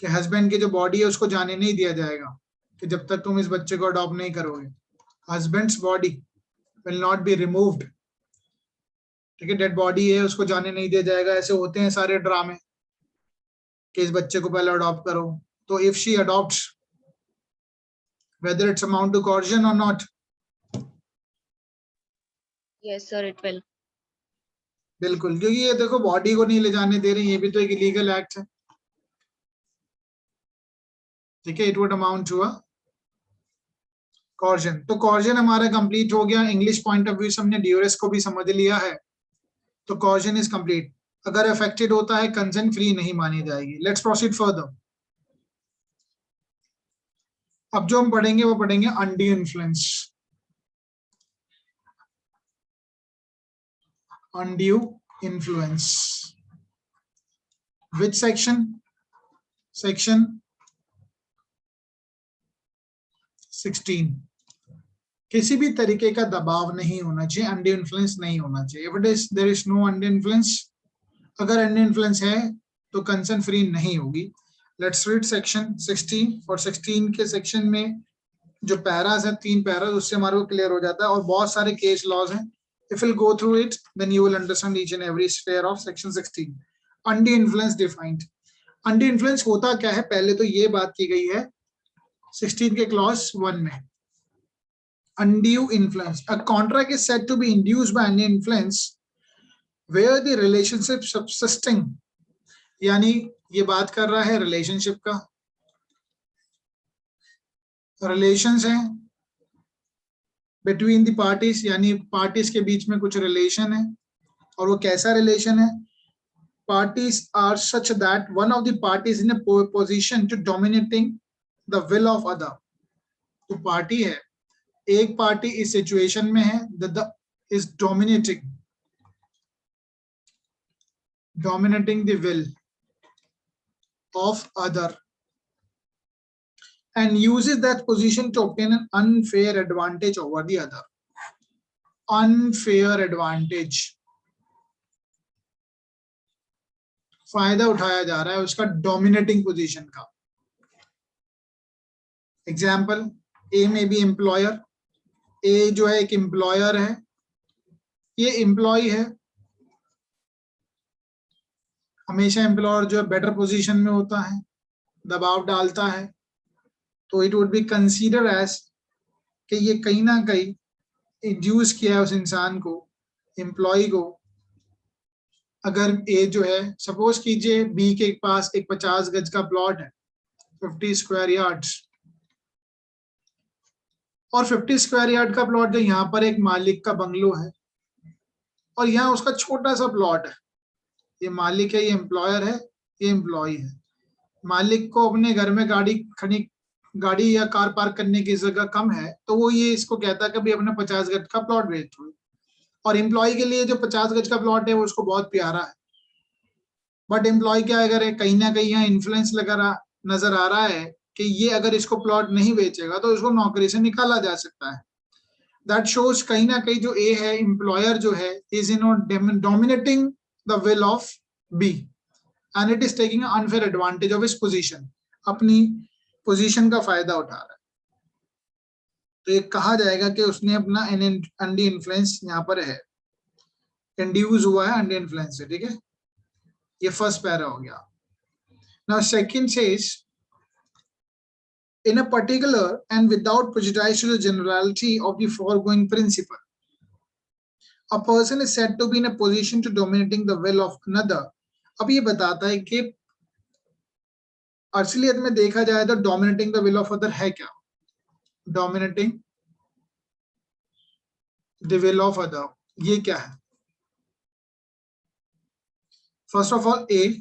Speaker 1: कि हस्बैंड की जो बॉडी है उसको जाने नहीं दिया जाएगा कि जब तक तुम इस बच्चे को अडॉप्ट नहीं करोगे। Husband's body will not be removed, ठीक है, डेड बॉडी है उसको जाने नहीं दिया जाएगा। ऐसे होते हैं सारे ड्रामे कि इस बच्चे को पहले अडॉप्ट करो। तो if she adopts, whether it's amount to coercion or not,
Speaker 2: yes sir it will.
Speaker 1: बिल्कुल, क्योंकि ये देखो बॉडी को नहीं ले जाने दे रही, ये भी तो एक इलीगल एक्ट है, ठीक है। It would amount to a coercion. तो कॉर्जन हमारा कंप्लीट हो गया। इंग्लिश पॉइंट ऑफ व्यू से हमने ड्यूरेस को भी समझ लिया है, तो कॉर्जन इज कंप्लीट। अगर अफेक्टेड होता है कंसेंट फ्री नहीं मानी जाएगी। Let's proceed further. अब जो हम पढ़ेंगे वो पढ़ेंगे undue influence. Undue influence, which section? Section 16। किसी भी तरीके का दबाव नहीं होना चाहिए, अनड्यू इन्फ्लुएंस नहीं होना चाहिए। If it is there is no undue influence, अगर अनड्यू इन्फ्लुएंस है तो कंसेंट फ्री नहीं होगी। Let's read section 16। और 16 के सेक्शन में जो पैरास है, 3 पैरास, उससे हमारे को क्लियर हो जाता है। और बहुत सारे केस लॉज हैं। If you go through it then you will understand each and every sphere of section 16। Undue influence defined. Undue influence होता क्या है, पहले तो ये बात की गई है 16 के क्लॉज 1 में। Undue influence. A contract is said to be induced by undue influence where the relationship subsisting, यानी ये बात कर रहा है रिलेशनशिप का, रिलेशंस है बिटवीन द पार्टीज, यानी पार्टीज के बीच में कुछ रिलेशन है, और वो कैसा रिलेशन है? Parties are such that one of the parties in a position to dominating the will of other. तो पार्टी है, एक पार्टी इस सिचुएशन में है that the is dominating the will of other and uses that position to obtain an unfair advantage over the other. Unfair advantage, फायदा उठाया जा रहा है उसका डोमिनेटिंग पोजीशन का. एग्जाम्पल, ए में बी एम्प्लॉयर. ए जो है एक एम्प्लॉयर है, ये एम्प्लॉय है. हमेशा एम्प्लॉयर जो है बेटर पोजीशन में होता है, दबाव डालता है, तो it would be consider as कि ये कहीं ना कहीं इंड्यूस किया है उस इंसान को, एम्प्लॉय को. अगर ए जो है, सपोज कीजिए बी के पास एक 50 गज का प्लॉट है, 50 स्क्वायर यार्ड्स, और 50 स्क्वायर यार्ड का प्लॉट है, यहाँ पर एक मालिक का बंगलो है और यहाँ उसका छोटा सा प्लॉट है. ये मालिक है, ये एम्प्लॉयर है, ये एम्प्लॉय है. मालिक को अपने घर में गाड़ी या कार पार्क करने की जगह कम है, तो वो ये इसको कहता है कि भाई अपना 50 गज का प्लॉट बेच दो. और एम्प्लॉय के लिए जो 50 गज का प्लॉट है वो उसको बहुत प्यारा है. बट एम्प्लॉय क्या करे, कहीं ना कहीं यहाँ इन्फ्लुएंस नजर आ रहा है कि ये अगर इसको प्लॉट नहीं बेचेगा तो इसको नौकरी से निकाला जा सकता है. दैट शोज कहीं ना कहीं जो ए है, एम्प्लॉयर जो है, is in dominating the will of B and it is taking unfair advantage of his position. अपनी पोजीशन का फायदा उठा रहा है. तो ये कहा जाएगा कि उसने अपना अंडी इन्फ्लुएंस यहाँ पर है, इंड्यूस हुआ है अंडी इन्फ्लुएंस से. ठीक है, ये फर्स्ट पैरा हो गया. Now second says, in a particular and without prejudice to the generality of the foregoing principle, a person is said to be in a position to dominating the will of another. अब ये बताता है कि असलियत में देखा जाए तो dominating the will of other है क्या? Dominating the will of other, ये क्या है? First of all, A,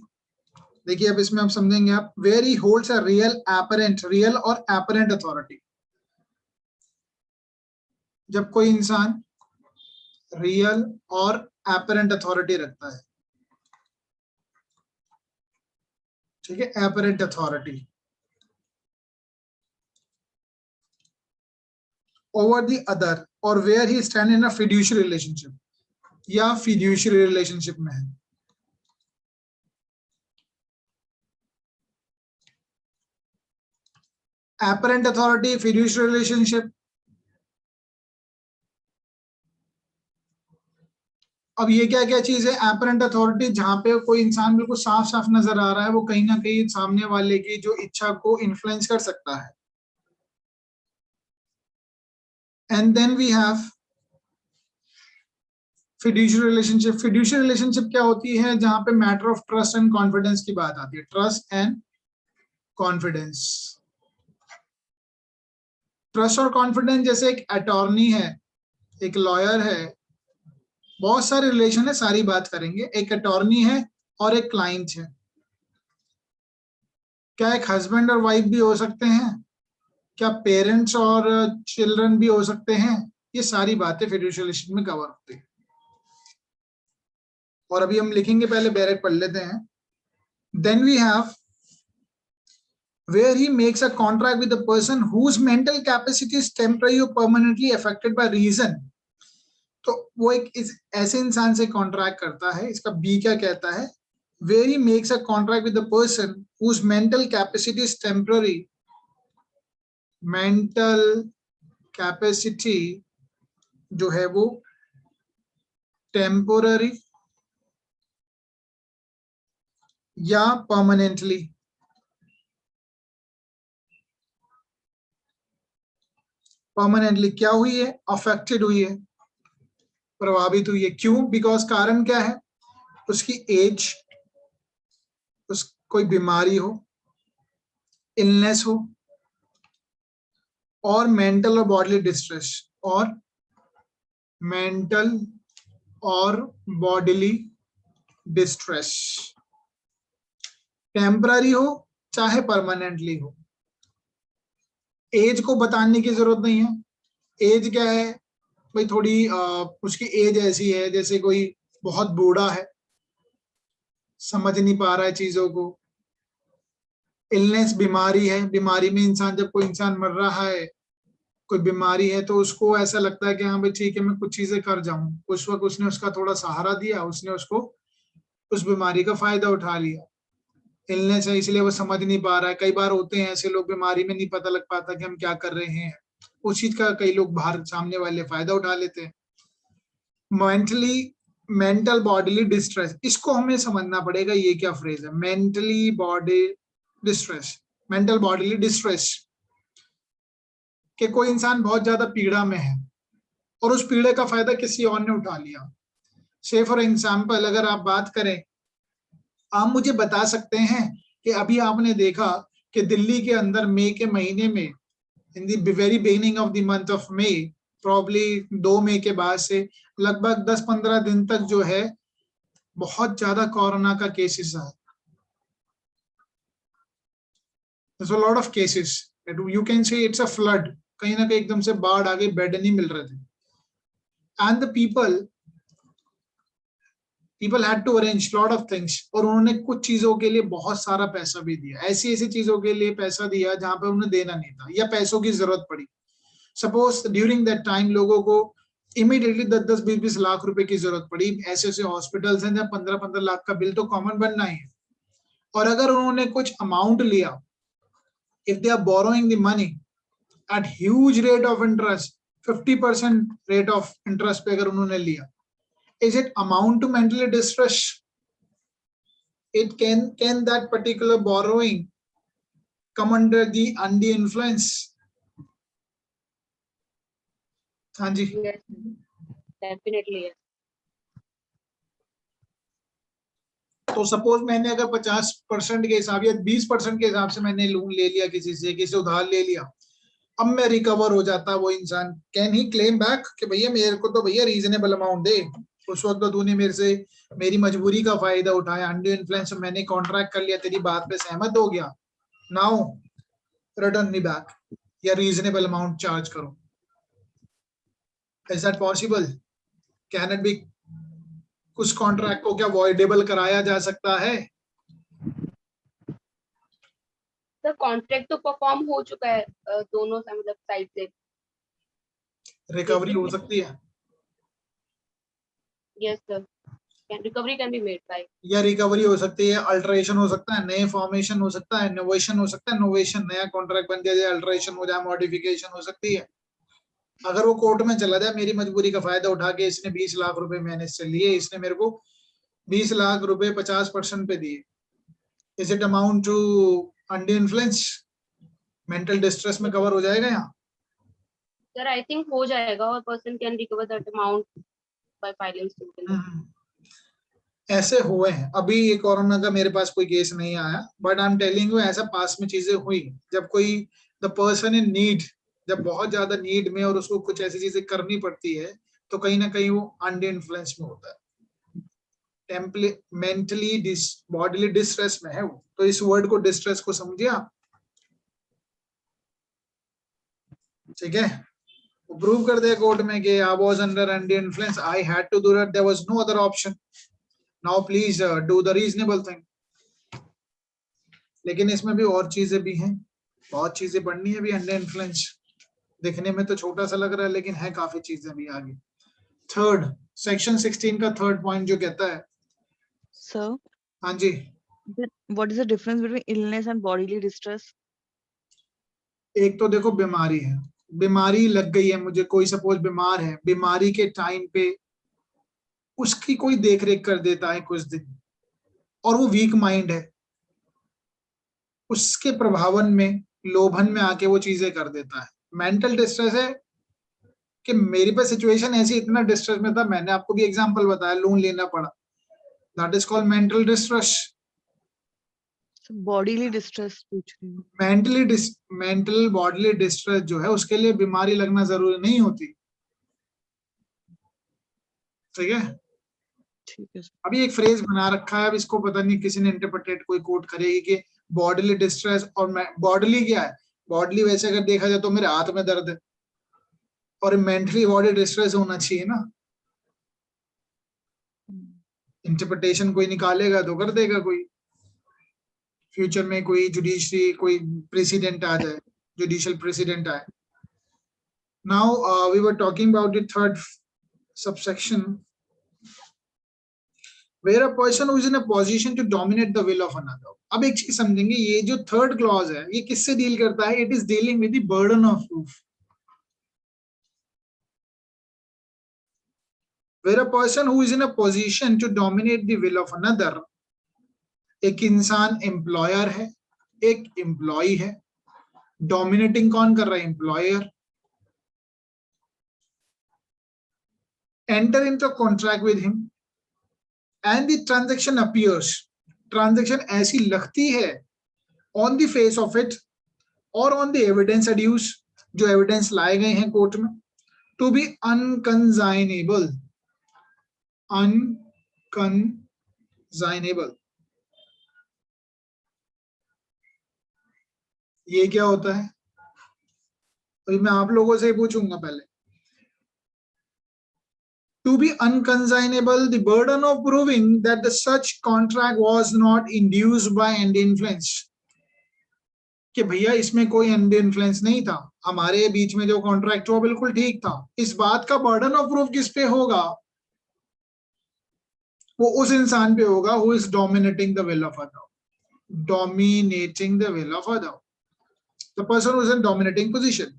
Speaker 1: देखिए अब इसमें आप समझेंगे आप, where he holds a real और apparent authority. जब कोई इंसान रियल और apparent authority रखता है, ठीक है, apparent authority over the other, और where he stand in a fiduciary relationship, या fiduciary relationship में है. apparent authority, fiduciary relationship. अब ये क्या क्या चीज है? apparent authority, जहां पे कोई इंसान बिल्कुल साफ साफ नजर आ रहा है, वो कहीं ना कहीं सामने वाले की जो इच्छा को इन्फ्लुएंस कर सकता है. And then we have fiduciary relationship. fiduciary relationship क्या होती है? जहां पे matter of trust and confidence की बात आती है. Trust and confidence. ट्रस्ट और कॉन्फिडेंस जैसे एक अटॉर्नी है, एक लॉयर है, बहुत सारे रिलेशन है, सारी बात करेंगे. एक अटॉर्नी है और एक क्लाइंट है. क्या एक हस्बैंड और वाइफ भी हो सकते हैं? क्या पेरेंट्स और चिल्ड्रन भी हो सकते हैं? ये सारी बातें फिड्यूशियल रिलेशन में कवर होती है. और अभी हम लिखेंगे, पहले डायरेक्ट पढ़ लेते हैं. Then we have where he makes a contract with a person whose mental capacity is temporarily or permanently affected by reason. तो वो एक ऐसे इंसान से कॉन्ट्रैक्ट करता है. इसका बी क्या कहता है? where he makes a contract with a person whose mental capacity is temporary. mental capacity जो है वो temporary या permanently. परमानेंटली क्या हुई है? अफेक्टेड हुई है, प्रभावित हुई है. क्यों? बिकॉज कारण क्या है? उसकी एज, उस कोई बीमारी हो, इलनेस हो, और मेंटल और बॉडीली डिस्ट्रेस, और मेंटल और बॉडीली डिस्ट्रेस, टेम्पररी हो चाहे परमानेंटली हो। एज को बताने की जरूरत नहीं है। एज क्या है भाई, थोड़ी उसकी एज ऐसी है जैसे कोई बहुत बूढ़ा है, समझ नहीं पा रहा है चीजों को। इलनेस बीमारी है, बीमारी में इंसान, जब कोई इंसान मर रहा है, कोई बीमारी है, तो उसको ऐसा लगता है कि हाँ भाई ठीक है मैं कुछ चीजें कर जाऊं। उस वक्त उसने उसका थोड़ा सहारा दिया, उसने उसको उस बीमारी का फायदा उठा लिया। इलनेस है इसलिए वो समझ नहीं पा रहा है। कई बार होते हैं ऐसे लोग, बीमारी में नहीं पता लग पाता कि हम क्या कर रहे हैं, उस चीज का कई लोग बाहर सामने वाले फायदा उठा लेते हैं। मेंटल बॉडीली डिस्ट्रेस, इसको हमें समझना पड़ेगा ये क्या फ्रेज है, mentally body distress, mental bodily distress. कि कोई इंसान बहुत ज्यादा पीड़ा में है और उस पीड़े का फायदा किसी और ने उठा लिया। से फॉर एग्जाम्पल अगर आप बात करें, आप मुझे बता सकते हैं कि अभी आपने देखा कि दिल्ली के अंदर मई के महीने में, in the very beginning of the month of May, probably 2 मई के बाद से लगभग 10-15 दिन तक जो है बहुत ज्यादा कोरोना का केसेस है। There's a lot of cases. You can say it's a flood. कहीं ना कहीं एकदम से बाढ़ आ गई, बेड नहीं मिल रहे थे। And the people had to arrange lot of things, और उन्होंने कुछ चीजों के लिए बहुत सारा पैसा भी दिया, ऐसी ऐसी चीजों के लिए पैसा दिया जहां पे उन्हें देना नहीं था या पैसों की जरूरत पड़ी। सपोज ड्यूरिंग दैट टाइम लोगों को इमीडिएटली 10-10, 20-20 लाख रुपए की जरूरत पड़ी। ऐसे ऐसे हॉस्पिटल्स हैं जहाँ 15-15 लाख का बिल तो कॉमन बनना ही है। और अगर उन्होंने कुछ अमाउंट लिया, if they are borrowing the money at huge rate of interest, 50% rate of interest पे अगर उन्होंने लिया, is it amount to mentally distress? It can that particular borrowing come under the undue influence? हाँ जी,
Speaker 2: Yes, definitely yes.
Speaker 1: तो suppose मैंने अगर 50% के हिसाब या 20% के हिसाब से मैंने लोन ले लिया किसी से, किसी उधार ले लिया, अब मैं रिकवर हो जाता, वो इंसान कैन ही क्लेम बैक कि भैया मेरे को तो भैया रीजनेबल अमाउंट दे, उस वक्त तो तूने मेरे से मेरी मजबूरी का फायदा उठाया, अंडर इन्फ्लुएंस मैंने कॉन्ट्रैक्ट कर लिया, तेरी बात पे सहमत हो गया, नाउ रिटर्न मी बैक या रीजनेबल अमाउंट चार्ज करो। Is that possible? Can it be? कुछ कॉन्ट्रैक्ट को क्या वॉइडेबल कराया जा सकता है?
Speaker 2: सर कॉन्ट्रैक्ट तो परफॉर्म हो चुका है दोनों से, मतलब साइड से।
Speaker 1: रिकवरी हो सकती है?
Speaker 2: Yes sir, recovery can be made by.
Speaker 1: या रिकवरी हो सकती है, अल्टरेशन हो सकता है, नए फॉर्मेशन हो सकता है, इनोवेशन हो सकता है, इनोवेशन नया कॉन्ट्रैक्ट बन जाए, अल्टरेशन हो जाए, मॉडिफिकेशन हो सकती है। अगर वो कोर्ट में चला जाए, मेरी मजबूरी का फायदा उठा के इसने 20 लाख रुपए मैंने इससे लिए, इसने मेरे को 20 लाख रुपए 50% पे दिए, is it amount to under influence? Mental distress में कवर हो जाएगा यहाँ?
Speaker 2: सर आई थिंक हो जाएगा, और person can recover that amount by filing suit.
Speaker 1: ऐसे हुए हैं। अभी ये कोरोना का मेरे पास कोई केस नहीं आया, but I am telling you ऐसा पास में चीजें हुई, जब कोई द पर्सन इन नीड, जब बहुत ज्यादा नीड में और उसको कुछ ऐसी चीजें करनी पड़ती है, तो कहीं ना कहीं वो अंडर इन्फ्लुएंस में होता है, मेंटली बॉडीली डिस्ट्रेस में है वो। तो इस वर्ड को, डिस्ट्रेस को समझिए आप, ठीक है? वो प्रूव कर दिया कोर्ट में कि I was under influence, I had to do that, there was no other option, now please do the reasonable thing. लेकिन इसमें भी और चीजें भी हैं, बहुत चीजें पढ़नी है भी। अंडर इन्फ्लुएंस दिखने में तो छोटा सा लग रहा है, लेकिन है काफी चीजें भी आगे। थर्ड, सेक्शन 16 का थर्ड पॉइंट जो कहता है,
Speaker 3: सर
Speaker 1: हाँ जी,
Speaker 3: what is the difference between illness and bodily distress?
Speaker 1: एक तो देखो बीमारी है, बीमारी लग गई है मुझे, कोई सपोज बीमार है, बीमारी के टाइम पे उसकी कोई देख रेख कर देता है कुछ दिन, और वो वीक माइंड है, उसके प्रभावन में, लोभन में आके वो चीजें कर देता है। मेंटल डिस्ट्रेस है कि मेरी पे सिचुएशन ऐसी, इतना डिस्ट्रेस में था, मैंने आपको भी एग्जांपल बताया, लोन लेना पड़ा, that is called mental distress.
Speaker 3: Bodily distress पूछ रही हूँ।
Speaker 1: मेंटल बॉडीली डिस्ट्रेस जो है, उसके लिए बीमारी लगना जरूरी नहीं होती, ठीक है?
Speaker 3: ठीक है सर।
Speaker 1: अभी एक फ्रेज बना रखा है, अब इसको पता नहीं किसी ने इंटरप्रेटेड कोई कोट करेगी कि बॉडीली डिस्ट्रेस, और बॉडीली क्या है, बॉडीली वैसे अगर देखा जाए तो मेरे हाथ में दर्द है, और मेंटली बॉडी डिस्ट्रेस होना चाहिए ना। इंटरप्रिटेशन कोई निकालेगा तो कर देगा कोई, फ्यूचर में कोई जुडिशरी कोई प्रेसिडेंट आ जाए, जुडिशियल प्रेसिडेंट आए। Now we were talking about the third subsection, where a person who is in a position to dominate the will of another. अब एक चीज समझेंगे, ये जो थर्ड क्लॉज है ये किससे डील करता है? It is dealing with the burden of proof. where a person who is in a position to dominate the will of another, एक इंसान एम्प्लॉयर है, एक एम्प्लॉई है। डोमिनेटिंग कौन कर रहा है? Employer. Enter into contract with him and the transaction appears, transaction ऐसी लगती है on the face of it or on the evidence adduced, जो evidence लाए गए हैं कोर्ट में, to be unconsignable, unconsignable। ये क्या होता है? अभी मैं आप लोगों से पूछूंगा पहले। To be unconsignable, the burden of proving that the such contract was not induced by undue influence, कि भैया इसमें कोई undue influence नहीं था, हमारे बीच में जो कॉन्ट्रैक्ट हुआ बिल्कुल ठीक था। इस बात का बर्डन ऑफ प्रूफ किस पे होगा? वो उस इंसान पे होगा who is dominating the will of other, dominating the will of other, the person who is in dominating position।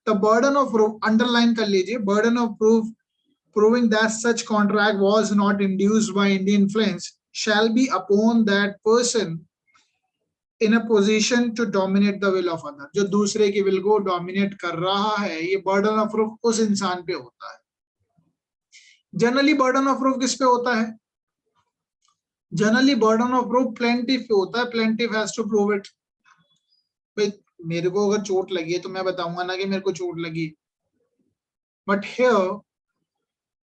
Speaker 1: The burden of proof, underline कर लीजिए, burden of proof proving that such contract was not induced by undue influence shall be upon that person in a position to dominate the will of other। जो दूसरे की will को dominate कर रहा है, ये बर्डन ऑफ प्रूफ उस इंसान पे होता है। जनरली बर्डन ऑफ प्रूफ किस पे होता है? Generally burden of proof plaintiff पे होता है। Plaintiff has to prove it. भाई मेरे को अगर चोट लगी है तो मैं बताऊंगा ना कि मेरे को चोट लगी, बट हियर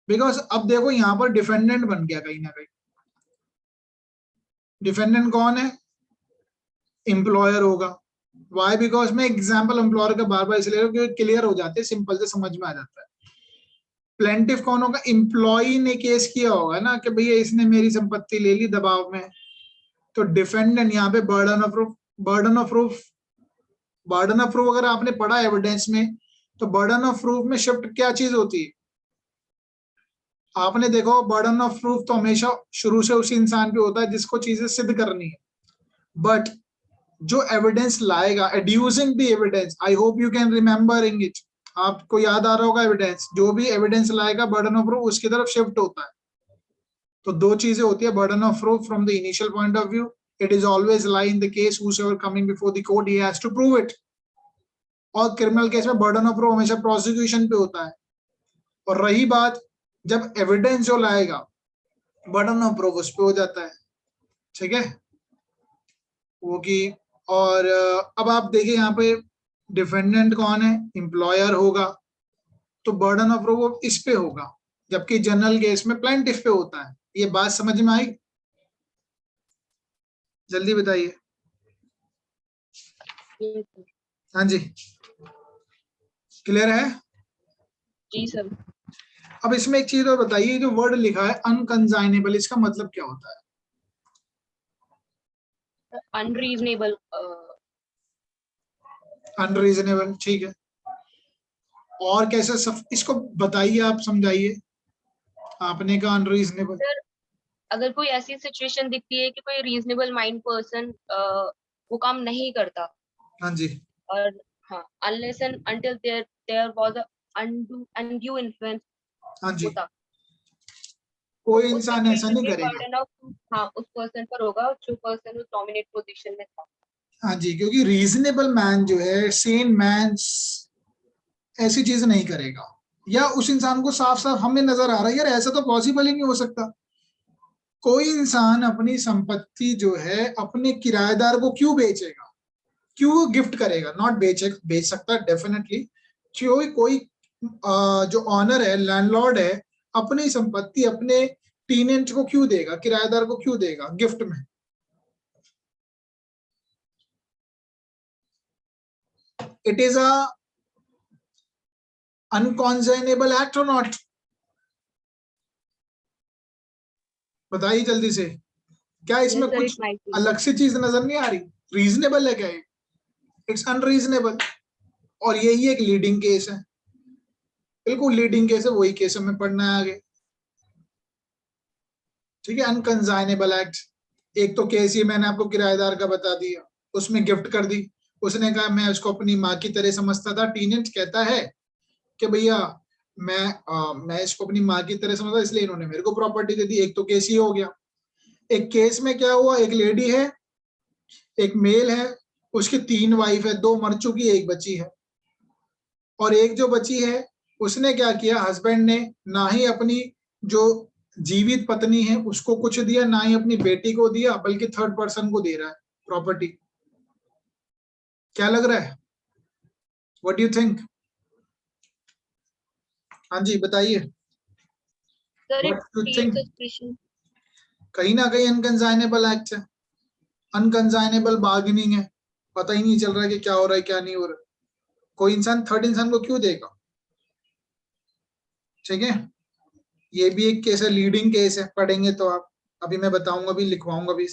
Speaker 1: बिकॉज अब देखो यहां पर डिफेंडेंट बन गया कहीं ना कहीं। डिफेंडेंट कौन है? एम्प्लॉयर होगा। वाई? बिकॉज मैं एग्जाम्पल एम्प्लॉयर का बार बार इसलिए क्लियर हो जाते हैं, सिंपल से समझ में आ जाता है। प्लेंटिफ कौन होगा? एम्प्लॉई ने केस किया होगा ना कि भैया इसने मेरी संपत्ति ले ली दबाव में, तो डिफेंडेंट यहाँ पे burden of proof. Burden of proof, burden of proof अगर आपने पढ़ा एविडेंस में तो बर्डन ऑफ प्रूफ में शिफ्ट क्या चीज होती है? आपने देखो बर्डन ऑफ प्रूफ तो हमेशा शुरू से उसी इंसान पे होता है जिसको चीजें सिद्ध करनी है, बट जो एविडेंस लाएगा, adducing the evidence, I hope you can remembering it, आपको याद आ रहा होगा एविडेंस, जो भी एविडेंस लाएगा बर्डन ऑफ प्रूफ उसकी तरफ शिफ्ट होता है। तो दो चीजें होती है burden of proof from the initial point of view, it is always lie in the case whosoever coming before the court he has to prove it। और क्रिमिनल केस में बर्डन ऑफ प्रूफ हमेशा prosecution पे होता है। और रही बात जब एविडेंस जो लाएगा बर्डन ऑफ प्रूफ उस पे हो जाता है, ठीक है वो की। और अब आप देखिए यहाँ पे डिफेंडेंट कौन है? एम्प्लॉयर होगा, तो बर्डन ऑफ प्रूफ इस पे होगा, जबकि जनरल केस में प्लेंटिफ पे होता है। ये बात समझ में आई? जल्दी बताइए। हाँ जी, क्लियर है?
Speaker 2: जी सर।
Speaker 1: अब इसमें एक चीज और बताइए, जो वर्ड लिखा है अनकंसाइनेबल, इसका मतलब क्या होता है?
Speaker 2: अनरीजनेबल।
Speaker 1: अनरीजनेबल, ठीक है। और कैसे इसको बताइए, आप समझाइए। आपने कहा अनरीजनेबल।
Speaker 2: सर अगर कोई ऐसी सिचुएशन दिखती है कि कोई रीजनेबल माइंड पर्सन वो काम नहीं करता,
Speaker 1: हाँ जी,
Speaker 2: और हाँ unless and until there was a undue influence
Speaker 1: हाँ जी,
Speaker 2: होता,
Speaker 1: कोई
Speaker 2: उस
Speaker 1: इंसान ऐसा
Speaker 2: सिचुएशन
Speaker 1: नहीं
Speaker 2: में
Speaker 1: करेगा।
Speaker 2: बर्डन ऑफ हाँ उस पर्सन पर होगा जो पर्सन उस डोमिनेट पोजीशन में था।
Speaker 1: हाँ जी, क्योंकि रीजनेबल मैन जो है, सेन मैन ऐसी चीज नहीं करेगा, या उस इंसान को साफ साफ हमें नजर आ रहा है यार ऐसा तो पॉसिबल ही नहीं हो सकता। कोई इंसान अपनी संपत्ति जो है अपने किराएदार को क्यों बेचेगा, क्यों गिफ्ट करेगा? नॉट बेच सकता डेफिनेटली। कोई जो ऑनर है, लैंडलॉर्ड है, अपनी संपत्ति अपने टीनेंट को क्यों देगा, किराएदार को क्यों देगा गिफ्ट में? इट इज अ अनकॉन्साइनेबल एक्ट और नॉट? बताइए जल्दी से, क्या इसमें
Speaker 2: Yes, sir,
Speaker 1: कुछ
Speaker 2: it might be.
Speaker 1: अलग सी चीज नजर नहीं आ रही? रीजनेबल है क्या ये? It's unreasonable. और यही एक लीडिंग केस है, बिल्कुल लीडिंग केस है, वही केस हमें पढ़ना है आगे। ठीक है, अनकंसाइनेबल एक्ट। एक तो केस ये मैंने आपको किराएदार का बता दिया, उसमें गिफ्ट कर दी, उसने कहा मैं उसको अपनी माँ की तरह समझता था। टीनेंट कहता है कि भैया मैं इसको अपनी माँ की तरह समझता, इसलिए इन्होंने मेरे को प्रॉपर्टी दे दी। एक तो केस ये हो गया। एक केस में क्या हुआ, एक लेडी है, एक मेल है, उसकी 3 वाइफ है, 2 मर चुकी, 1 बची है। और एक जो बची है उसने क्या किया, हस्बैंड ने ना ही अपनी जो जीवित पत्नी है उसको कुछ दिया, ना ही अपनी बेटी को दिया, बल्कि थर्ड पर्सन को दे रहा है प्रॉपर्टी। क्या लग रहा है? What do you think? हाँ जी बताइए,
Speaker 2: Sir, it
Speaker 1: what do you
Speaker 2: creates
Speaker 1: think?
Speaker 2: suspicion.
Speaker 1: कहीं ना कहीं अनकंसाइनेबल एक्ट है, अनकंसाइनेबल बार्गेनिंग है, पता ही नहीं चल रहा है कि क्या हो रहा है क्या नहीं हो रहा है। कोई इंसान थर्ड इंसान को क्यों देगा? ठीक है, ये भी एक केस है, लीडिंग केस है, पढ़ेंगे तो आप, अभी मैं बताऊंगा भी, लिखवाऊंगा भी।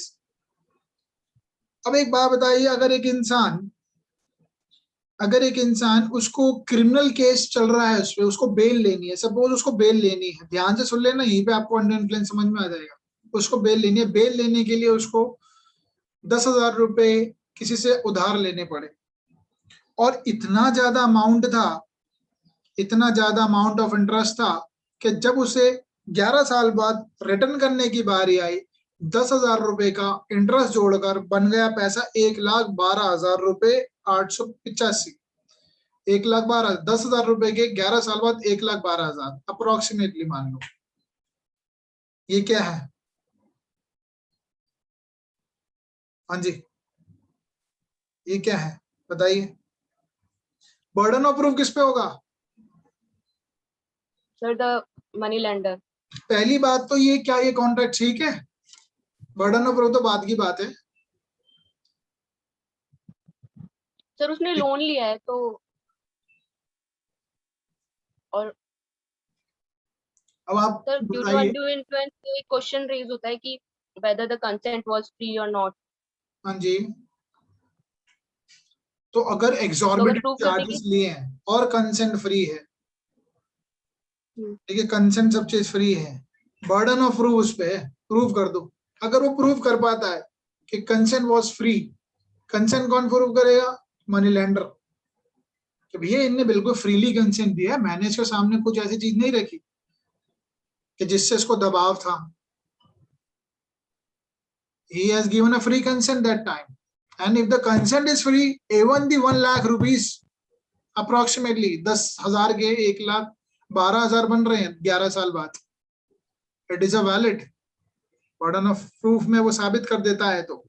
Speaker 1: अब एक बात बताइए, अगर एक इंसान उसको क्रिमिनल केस चल रहा है, उस पे उसको बेल लेनी है, सपोज उसको बेल लेनी है, ध्यान से सुन लेना, यहीं पे आपको अंडर इन्फ्लुएंस समझ में आ जाएगा। उसको बेल लेनी है, बेल लेने के लिए उसको 10,000 रुपए किसी से उधार लेने पड़े, और इतना ज्यादा अमाउंट था, इतना ज्यादा अमाउंट ऑफ इंटरेस्ट था कि जब उसे 11 साल बाद रिटर्न करने की बारी आई, 10,000 रुपए का इंटरेस्ट जोड़कर बन गया पैसा 1,12,000 रुपए 885। 1,12,000, 10,000 रुपए के 11 साल बाद 1,12,000 अप्रोक्सीमेटली मान लो। ये क्या है? हाँ जी, ये क्या है बताइए? बर्डन ऑफ प्रूफ किस पे होगा?
Speaker 2: Sir, the money lender.
Speaker 1: पहली बात तो ये, क्या ये कॉन्ट्रैक्ट ठीक है? बर्डन ऑफ प्रूफ तो बात की बात है।
Speaker 2: सर उसने लोन लिया है तो, और
Speaker 1: अब आप
Speaker 2: सर ड्यू टू
Speaker 1: बताइए।
Speaker 2: अनड्यू इन्फ्लुएंस एक क्वेश्चन रेज होता है कि whether the consent was free or not.
Speaker 1: हाँ जी, तो अगर
Speaker 2: तो अगर
Speaker 1: एग्जॉर्बिटेंट
Speaker 2: प्रूव करने
Speaker 1: चार्जेस
Speaker 2: की,
Speaker 1: लिए हैं और कंसेंट फ्री है, ठीक है, कंसेंट सब चीज फ्री है, बर्डन ऑफ प्रूफ उस पे है, प्रूव कर दो। अगर वो प्रूव कर पाता है कि कंसेंट वाज फ्री, कंसेंट कौन प्रूव करेगा? Money lender. कि भैया इनने बिल्कुल फ्रीली कंसेंट दिया, मैंने इसके सामने कुछ ऐसी चीज नहीं रखी कि जिससे इसको दबाव था। He has given a free consent that time, and if the consent is free, even the 1 lakh rupees approximately 10,000 के 1,12,000 बन रहे हैं 11 साल बाद, it is a valid burden of proof में वो साबित कर देता है। तो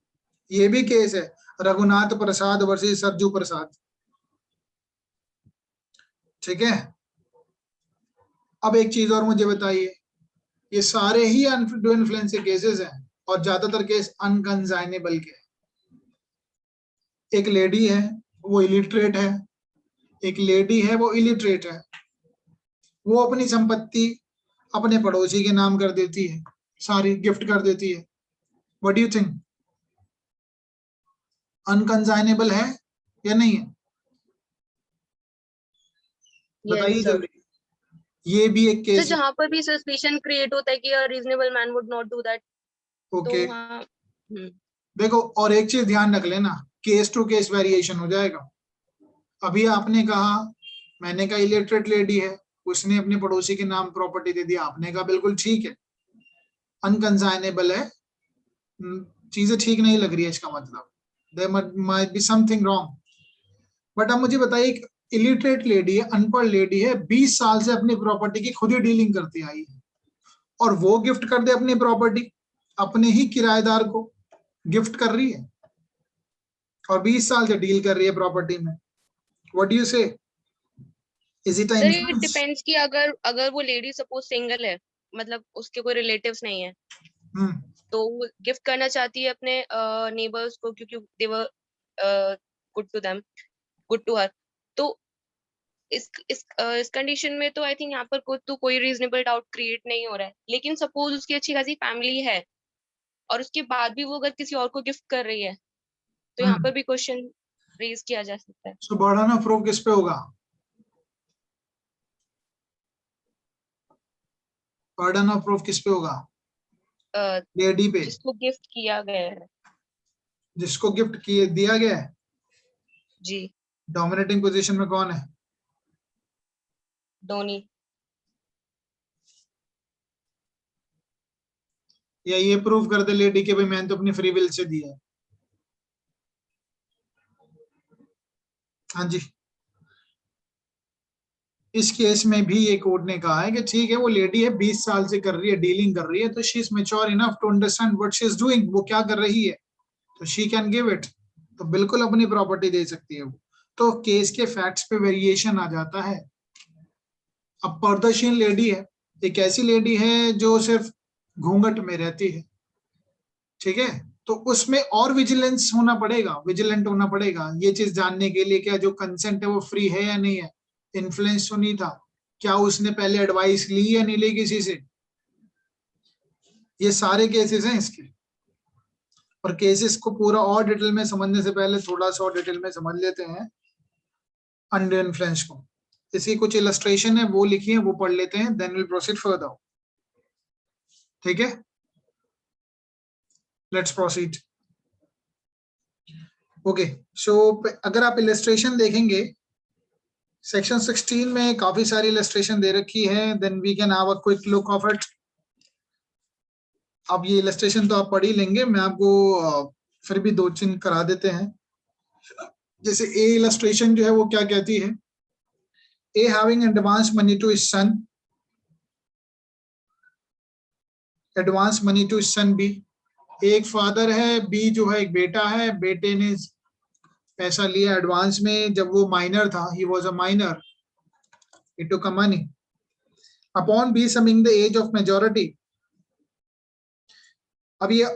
Speaker 1: ये भी केस है, रघुनाथ प्रसाद वर्सेस सरजू प्रसाद। ठीक है, अब एक चीज और मुझे बताइए, ये सारे ही अनड्यू इन्फ्लुएंस के केसेस हैं, और ज्यादातर केस अनकंसाइनेबल के। एक लेडी है, वो इलिटरेट है, एक लेडी है वो इलिटरेट है, वो अपनी संपत्ति अपने पड़ोसी के नाम कर देती है, सारी गिफ्ट कर देती है। What do you think? Unconscionable है या नहीं है? बताइए
Speaker 2: yes sir.
Speaker 1: जल्दी। ये भी एक
Speaker 2: सर
Speaker 1: केस है।
Speaker 2: जहाँ पर भी सस्पिशन क्रिएट होता है कि a reasonable man would not do that,
Speaker 1: okay,
Speaker 2: तो हाँ।
Speaker 1: देखो और एक चीज ध्यान रख लेना, केस टू केस वेरिएशन हो जाएगा। अभी आपने कहा, मैंने कहा इलिटरेट लेडी है, उसने अपने पड़ोसी के नाम प्रॉपर्टी दे दी, आपने कहा बिल्कुल ठीक है, अनकंसाइनेबल है, चीजें ठीक नहीं लग रही है, इसका मतलब there might be something wrong. But अब मुझे बताइए, एक इलिटरेट लेडी है, अनपढ़ लेडी है, 20 साल से अपनी प्रॉपर्टी की खुद ही डीलिंग करती आई है, और वो गिफ्ट कर दे अपनी प्रॉपर्टी अपने ही किराएदार को, गिफ्ट कर रही है, और 20 साल से डील कर रही है प्रॉपर्टी में। व्हाट डू यू से? Is it
Speaker 2: sir it
Speaker 1: influence?
Speaker 2: Depends कि अगर अगर वो लेडी सपोज सिंगल है मतलब उसके कोई रिलेटिव्स नहीं है,
Speaker 1: हम्म
Speaker 2: तो वो गिफ्ट करना चाहती है अपने नेबर्स को, क्योंकि they were good to them, good to her. तो इस कंडीशन में तो आई थिंक यहाँ पर कोई रीजनेबल डाउट क्रिएट नहीं हो रहा है। लेकिन सपोज उसकी अच्छी खासी फैमिली है और उसके बाद भी वो अगर किसी और को गिफ्ट कर रही है, तो यहाँ पर भी क्वेश्चन रेज किया जा सकता है।
Speaker 1: सो बर्डन ऑफ प्रूफ किस पे होगा? बर्डन ऑफ प्रूफ किस पे होगा? लेडी पे,
Speaker 2: जिसको गिफ्ट किया गया है।
Speaker 1: जिसको गिफ्ट किए दिया गया है।
Speaker 2: जी।
Speaker 1: डोमिनेटिंग पोजीशन में कौन है?
Speaker 2: धोनी।
Speaker 1: या ये प्रूव कर दे लेडी के भाई मैंने तो अपनी फ्री विल से दिया है। हाँ जी, इस केस में भी ये कोर्ट ने कहा है कि ठीक है वो लेडी है, 20 साल से कर रही है, डीलिंग कर रही है, तो she is mature enough to understand what she is doing, वो क्या कर रही है, तो शी कैन गिव इट, तो बिल्कुल अपनी प्रॉपर्टी दे सकती है वो। तो केस के फैक्ट्स पे वेरिएशन आ जाता है। अब पर्दाशीन लेडी है, एक ऐसी लेडी है जो सिर्फ घूंघट में रहती है, ठीक है, तो उसमें और विजिलेंस होना पड़ेगा, विजिलेंट होना पड़ेगा ये चीज जानने के लिए क्या जो कंसेंट है वो फ्री है या नहीं है, इन्फ्लुएंस तो नहीं था, क्या उसने पहले एडवाइस ली या नहीं ली किसी से, ये सारे केसेस हैं इसके। और केसेस को पूरा और डिटेल में समझने से पहले थोड़ा सा और डिटेल में समझ लेते हैं अंडर इन्फ्लुएंस को। इसकी कुछ इलस्ट्रेशन है वो लिखी है, वो पढ़ लेते हैं, देन विल प्रोसीड फर्दर। ठीक है, लेट्स प्रोसीड। ओके, सो अगर आप इलस्ट्रेशन देखेंगे सेक्शन 16 में काफी सारी इलस्ट्रेशन दे रखी है, then we can have a quick look of it. अब ये इलस्ट्रेशन तो आप पढ़ ही लेंगे, मैं आपको फिर भी दो चिन्ह करा देते हैं। जैसे ए इलस्ट्रेशन जो है वो क्या कहती है, A having advance money to his son, advance money to his son B, एक फादर है, बी जो है एक बेटा है, बेटे ने पैसा लिया एडवांस में जब वो माइनर था, he was a minor, he took a money upon B summing the age of majority। अब ये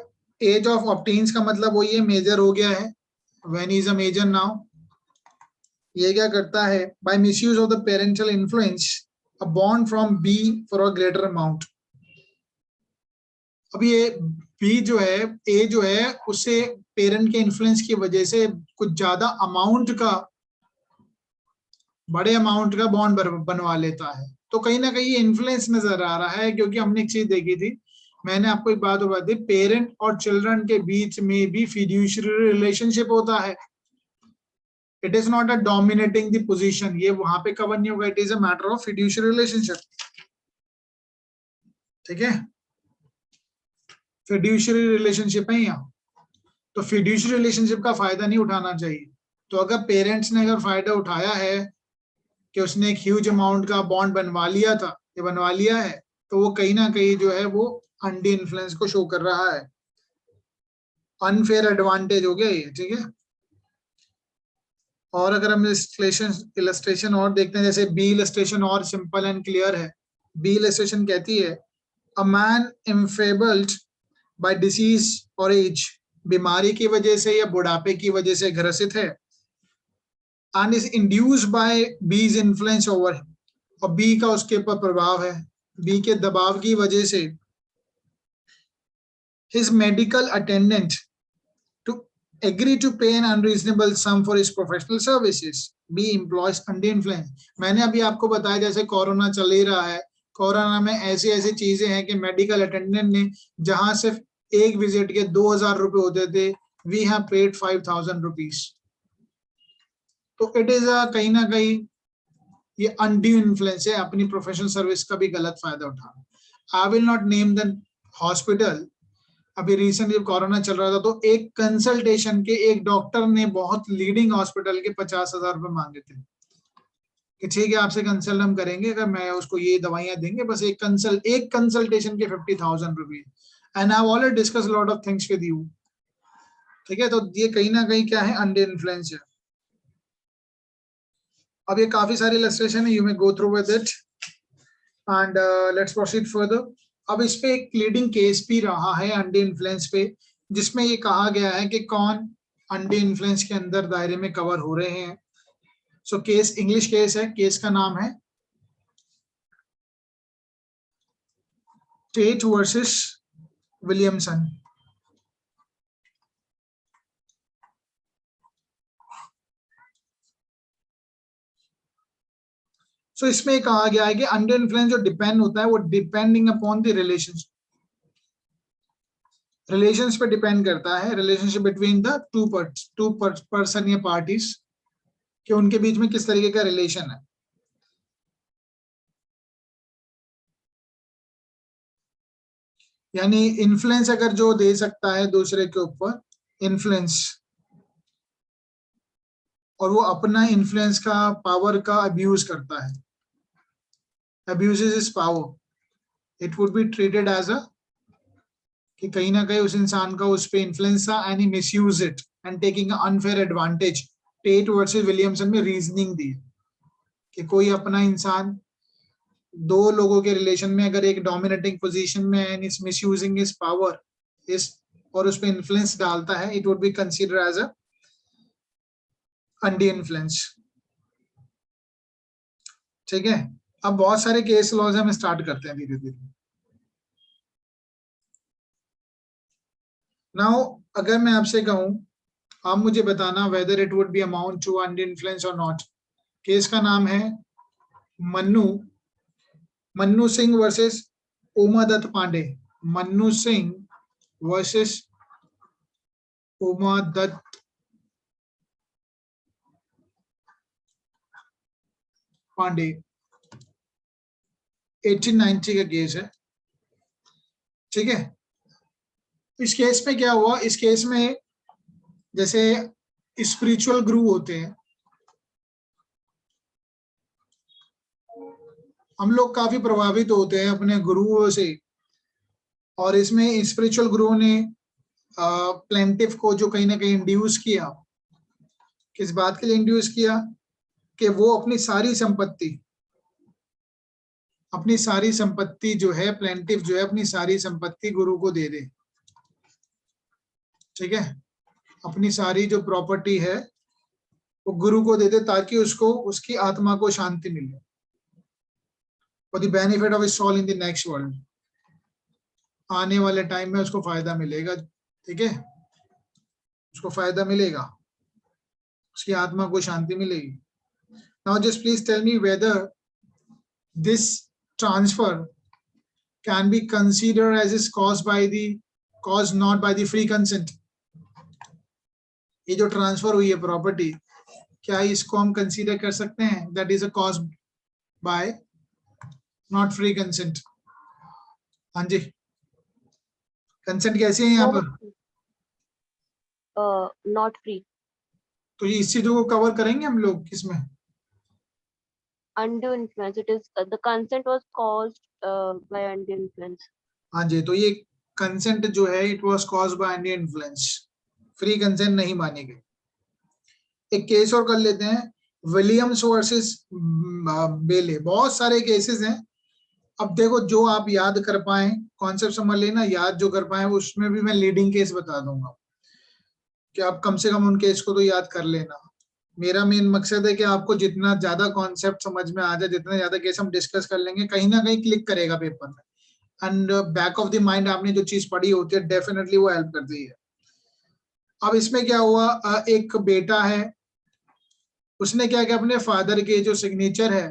Speaker 1: एज ऑफ ऑब्टेन्स का मतलब वही है, मेजर हो गया है, when he is a major now। ये क्या करता है, by misuse of the parental influence a bond from B for a greater amount। अब ये बी जो है, ए जो है, उसे पेरेंट के इन्फ्लुएंस की वजह से कुछ ज्यादा अमाउंट का, बड़े अमाउंट का बॉन्ड बनवा लेता है। तो कहीं ना कहीं ये इन्फ्लुएंस नजर आ रहा है, क्योंकि हमने एक चीज देखी थी, मैंने आपको एक बात बता दी, पेरेंट और चिल्ड्रन के बीच में भी फिड्यूशियरी रिलेशनशिप होता है। It is not a dominating the position, ये वहां पे कवर नहीं होगा, it is a matter of fiduciary relationship. ठीक है, फिड्यूशियरी रिलेशनशिप है यहाँ, तो फिड्यूशियरी रिलेशनशिप का फायदा नहीं उठाना चाहिए। तो अगर पेरेंट्स ने अगर फायदा उठाया है कि उसने एक ह्यूज अमाउंट का बॉन्ड बनवा लिया था, ये बनवा लिया है, तो वो कहीं ना कहीं जो है वो अंडी इन्फ्लुएंस को शो कर रहा है, अनफेयर एडवांटेज हो गया ये। ठीक है, और अगर हम इलस्ट्रेशन और देखते हैं, जैसे बी इलस्ट्रेशन और सिंपल एंड क्लियर है। बी इलस्ट्रेशन कहती है, अ मैन इनफेबल्ड बाय डिसीज और एज, बीमारी की वजह से या बुढ़ापे की वजह से ग्रसित है, एंड इज इंड्यूस्ड बाय बीज इन्फ्लुएंस ओवर, और बी का उसके ऊपर प्रभाव है, बी के दबाव की वजह से, his medical attendant to agree to pay an unreasonable sum for his professional services, B employs undue influence। मैंने अभी आपको बताया जैसे कोरोना चल ही रहा है, कोरोना में ऐसी ऐसी चीजें हैं कि मेडिकल अटेंडेंट ने जहां सिर्फ एक विजिट के 2000 रुपए होते थे, वी हैव पेड 5000 रुपीज। तो इट इज कहीं ना कहीं ये अनड्यू इन्फ्लुएंस है, अपनी प्रोफेशनल सर्विस का भी गलत फायदा उठाना। I will not name the hospital, अभी रिसेंटली जब कोरोना चल रहा था तो एक कंसल्टेशन के एक डॉक्टर ने बहुत लीडिंग हॉस्पिटल के 50,000 रुपए मांगे थे कि ठीक है आपसे कंसल्ट हम करेंगे, अगर मैं उसको ये दवाइयां देंगे, बस एक कंसल्टेशन के 50,000 रुपए। And I have already discuss lot of things with you. ठीक है, तो ये कहीं ना कहीं क्या है, अंडर इन्फ्लुएंस है। अब ये काफी सारी इलस्ट्रेशन है, you may go through with it and let's proceed further. अब इस पे एक लीडिंग केस भी रहा है अंडर इन्फ्लुएंस पे, जिसमें ये कहा गया है कि कौन अंडर इन्फ्लुएंस के अंदर दायरे में कवर हो रहे हैं। सो केस इंग्लिश केस है, केस का नाम है टेट वर्सेस विलियमसन। सो इसमें कहा गया है कि अंडर इन्फ्लुएंस जो डिपेंड होता है वो डिपेंडिंग अपॉन द रिलेशंस पे डिपेंड करता है, relationship between the two person या पार्टीज, कि उनके बीच में किस तरीके का रिलेशन है। यानी इन्फ्लुएंस अगर जो दे सकता है दूसरे के ऊपर इन्फ्लुएंस, और वो अपना इन्फ्लुएंस का पावर का अब्यूज करता है, abuses his power, it would be treated as a कि कहीं ना कहीं उस इंसान का उस पे इन्फ्लुएंस था and he misuse it and taking unfair advantage. Tate versus Williamson में रीजनिंग दी कि कोई अपना इंसान दो लोगों के रिलेशन में अगर एक डोमिनेटिंग पोजीशन में and is misusing his power इस और उस पे इन्फ्लुएंस डालता है, it would be consider as a undue influence. ठीक है, अब बहुत सारे केस लॉज हम स्टार्ट करते हैं धीरे धीरे। नाउ अगर मैं आपसे कहूं, आप मुझे बताना whether it would be amount to under influence और नॉट। केस का नाम है मन्नू सिंह वर्सेस उमा दत्त पांडे। मन्नू सिंह वर्सेस उमा दत्त पांडे, 1890 का केस है। ठीक है, इस केस में क्या हुआ, इस केस में जैसे स्पिरिचुअल गुरु होते हैं, हम लोग काफी प्रभावित होते हैं अपने गुरुओं से, और इसमें स्पिरिचुअल गुरु ने प्लेंटिफ को जो कहीं ना कहीं इंड्यूस किया, किस बात के लिए इंड्यूस किया कि वो अपनी सारी संपत्ति जो है, प्लेंटिफ जो है अपनी सारी संपत्ति गुरु को दे दे। ठीक है, अपनी सारी जो प्रॉपर्टी है वो गुरु को दे दे ताकि उसको उसकी आत्मा को शांति मिले, for the benefit of his soul in the next world. आने वाले टाइम में उसको फायदा मिलेगा। ठीक है, उसको फायदा मिलेगा, उसकी आत्मा को शांति मिलेगी। Now just please tell me whether this transfer can be considered as is caused not by the free consent। ये जो ट्रांसफर हुई है प्रॉपर्टी, क्या इसको हम कंसीडर कर सकते हैं that is a cause by not free consent? हाँ जी, कंसेंट कैसे है यहाँ पर?
Speaker 2: Not free.
Speaker 1: तो ये इस चीजों को कवर करेंगे हम लोग किसमें?
Speaker 2: Undue influence, it is the consent was caused by undue influence।
Speaker 1: हाँ जी, तो ये कंसेंट जो है it was caused by undue influence, free consent नहीं मानी गई। एक केस और कर लेते हैं, विलियम्स वर्सेस बेले। बहुत सारे केसेस हैं, अब देखो जो आप याद कर पाए, कॉन्सेप्ट समझ लेना, याद जो कर पाए उसमें भी मैं लीडिंग केस बता दूंगा कि आप कम से कम उन केस को तो याद कर लेना। मेरा मेन मकसद है कि आपको जितना ज्यादा कॉन्सेप्ट समझ में आ जाए, जितना ज्यादा केस हम डिस्कस कर लेंगे, कहीं ना कहीं क्लिक करेगा पेपर में, and back of the mind आपने जो चीज पढ़ी होती है डेफिनेटली वो हेल्प करती है। अब इसमें क्या हुआ, एक बेटा है, उसने क्या किया, अपने फादर के जो सिग्नेचर है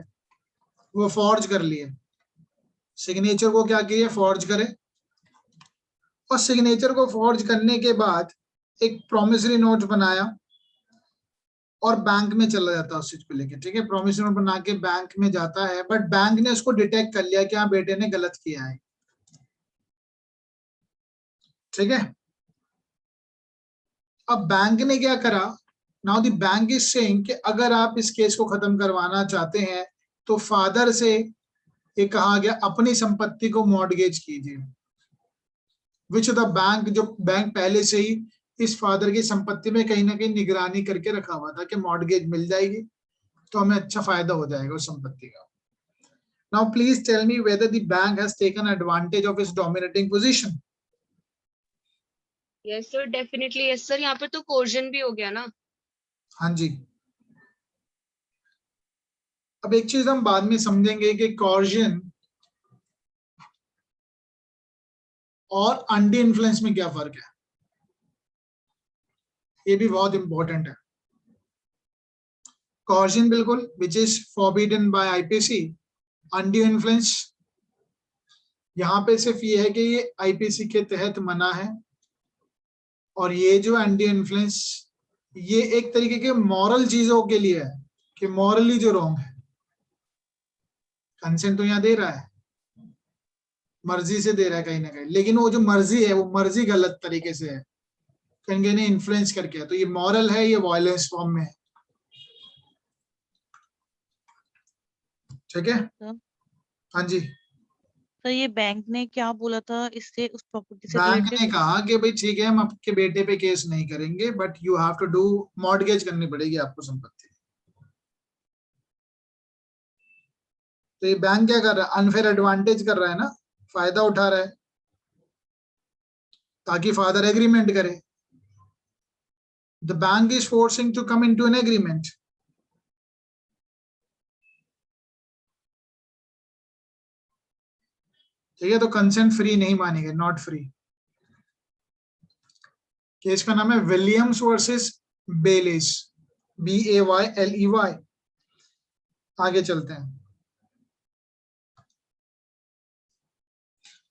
Speaker 1: वो फॉर्ज कर लिए। सिग्नेचर को क्या किया, फॉर्ज करे, और सिग्नेचर को फॉर्ज करने के बाद एक प्रोमिसरी नोट बनाया और बैंक में चला जाता है उस चीज को लेके। ठीक है, प्रॉमिसरी नोट बना के बैंक में जाता है, बट बैंक ने उसको डिटेक्ट कर लिया कि हाँ बेटे ने गलत किया है। ठीक है, अब बैंक ने क्या करा, now the bank is saying कि अगर आप इस केस को खत्म करवाना चाहते हैं तो फादर से ये कहा गया अपनी संपत्ति को मॉर्गेज कीजिए, विच द बैंक, जो बैंक पहले से ही इस फादर की संपत्ति में कहीं ना कहीं निगरानी करके रखा हुआ था कि मॉर्गेज मिल जाएगी तो हमें अच्छा फायदा हो जाएगा उस संपत्ति का। Now please tell me whether the bank has taken advantage of its dominating position.
Speaker 2: Yes sir, definitely yes sir. यहाँ पे तो कोर्जन भी हो गया ना।
Speaker 1: हाँ जी। अब एक चीज हम बाद में समझेंगे कि कॉर्जन और अंडी इन्फ्लुएंस में क्या फर्क है, ये भी बहुत इंपॉर्टेंट है। कॉर्जन बिल्कुल which is forbidden bye IPC, अंडी इन्फ्लुएंस यहाँ पे सिर्फ ये है कि ये आईपीसी के तहत मना है, और ये जो अंडी इन्फ्लुएंस ये एक तरीके के मॉरल चीजों के लिए है कि मॉरली जो रॉन्ग है। कंसेंट तो यहाँ दे रहा है, मर्जी से दे रहा है कहीं ना कहीं, लेकिन वो जो मर्जी है वो मर्जी गलत तरीके से है, कहीं ने इन्फ्लुएंस करके है, तो ये मॉरल है, ये वायलेंस फॉर्म में है। ठीक है, हाँ जी।
Speaker 3: तो ये बैंक ने क्या बोला था इससे, उस प्रॉपर्टी से
Speaker 1: बैंक
Speaker 3: रिलेटेड?
Speaker 1: ने कहा कि भाई ठीक है हम आपके बेटे पे केस नहीं करेंगे, but you have to do mortgage करनी पड़ेगी आपको संपत्ति। तो ये बैंक क्या कर रहा है, अनफेयर एडवांटेज कर रहा है ना, फायदा उठा रहा है ताकि फादर एग्रीमेंट करे। The bank is forcing to come into an agreement. ठीक है, तो कंसेंट फ्री नहीं मानेंगे, नॉट फ्री। केस का नाम है विलियम्स वर्सेस बेलिस, BAYLEY। आगे चलते हैं।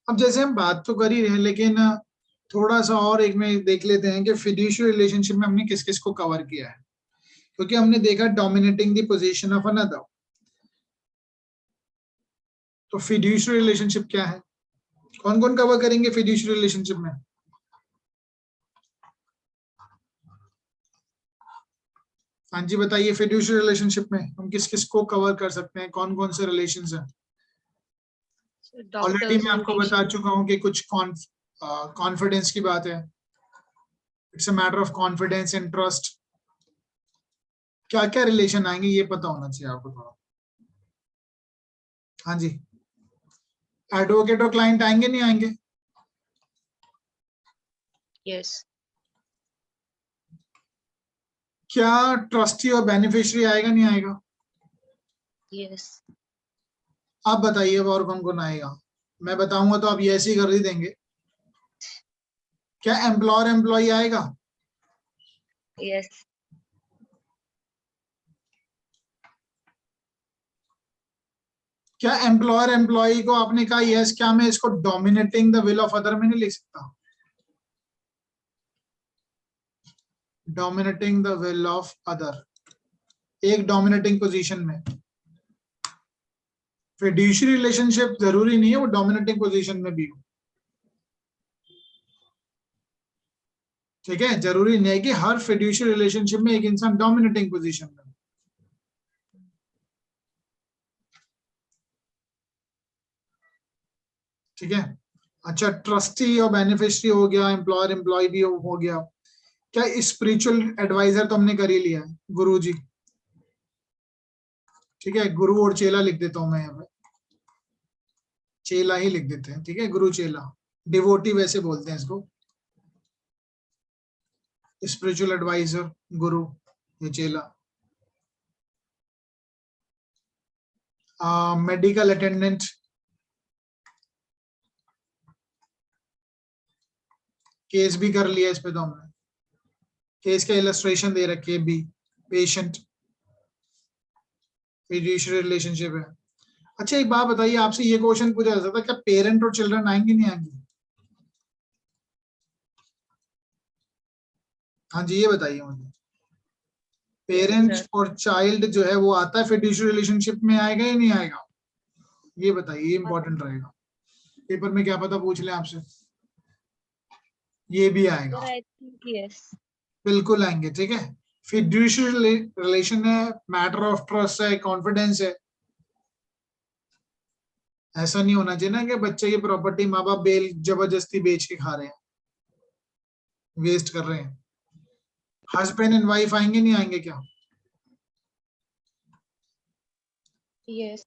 Speaker 1: अब जैसे हम बात तो कर ही रहे हैं, लेकिन थोड़ा सा और एक में देख लेते हैं कि फिड्यूशियरी रिलेशनशिप में हमने किस किस को कवर किया है, क्योंकि हमने देखा dominating the position of another. तो फिड्यूशियरी रिलेशनशिप क्या है, कौन कौन कवर करेंगे फिड्यूशियरी रिलेशनशिप में? हाँ जी बताइए, फिड्यूशियरी रिलेशनशिप में हम किस किस को कवर कर सकते हैं, कौन कौन से रिलेशंस हैं? ऑलरेडी मैं आपको बता चुका हूं कि कुछ कॉन्फिडेंस की बात है, it's a matter of confidence and trust. क्या क्या रिलेशन आएंगे ये पता होना चाहिए आपको थोड़ा। हाँ जी, एडवोकेट और क्लाइंट आएंगे नहीं आएंगे?
Speaker 2: यस।
Speaker 1: क्या ट्रस्टी और बेनिफिशियरी आएगा नहीं आएगा?
Speaker 2: यस।
Speaker 1: आप बताइए अब और कौन कौन आएगा, मैं बताऊंगा तो आप ये ऐसे ही कर ही देंगे। क्या एम्प्लॉयर एम्प्लॉय आएगा?
Speaker 2: यस।
Speaker 1: क्या एम्प्लॉयर एम्प्लॉय को आपने कहा यस, क्या मैं इसको dominating the will of other में नहीं लिख सकता? Dominating the will of other, एक डोमिनेटिंग पोजीशन में। फिड्यूशियरी रिलेशनशिप जरूरी नहीं है वो डोमिनेटिंग पोजीशन में भी हो। ठीक है, जरूरी नहीं है कि हर फिड्यूशियरी रिलेशनशिप में एक इंसान डोमिनेटिंग पोजीशन में। ठीक है, अच्छा ट्रस्टी और बेनिफिशियरी हो गया, एम्प्लॉयर एम्प्लॉय भी हो गया। क्या स्पिरिचुअल एडवाइजर तो हमने कर ही लिया है, गुरु जी। ठीक है, गुरु और चेला लिख देता हूं मैं यहाँ पे, चेला ही लिख देते हैं। ठीक है, गुरु चेला, डिवोटी वैसे बोलते हैं इसको, स्पिरिचुअल एडवाइजर गुरु, ये चेला। मेडिकल अटेंडेंट, केस भी कर लिया इस पे तो हमने, केस का इलस्ट्रेशन दे रखी है बी, पेशेंट, फिड्यूशियरी रिलेशनशिप है। अच्छा एक बात बताइए, आपसे ये क्वेश्चन पूछा जा सकता है, क्या पेरेंट और चिल्ड्रन आएंगे नहीं आएंगे? हाँ जी ये बताइए मुझे, पेरेंट और चाइल्ड जो है वो आता है फिड्यूशियरी रिलेशनशिप में, आएगा या नहीं आएगा? ये बताइए, ये इंपॉर्टेंट रहेगा, पेपर में क्या पता पूछ ले आपसे। ये भी आएगा,
Speaker 2: आई थिंक यस।
Speaker 1: बिल्कुल आएंगे। ठीक है, फिड्यूशियरी रिलेशन है, मैटर ऑफ ट्रस्ट है, कॉन्फिडेंस है। ऐसा नहीं होना चाहिए ना कि बच्चे की प्रॉपर्टी माँ बाप बेल जबरदस्ती बेच के खा रहे हैं, वेस्ट कर रहे हैं। हस्बैंड एंड वाइफ आएंगे नहीं आएंगे क्या?
Speaker 2: यस।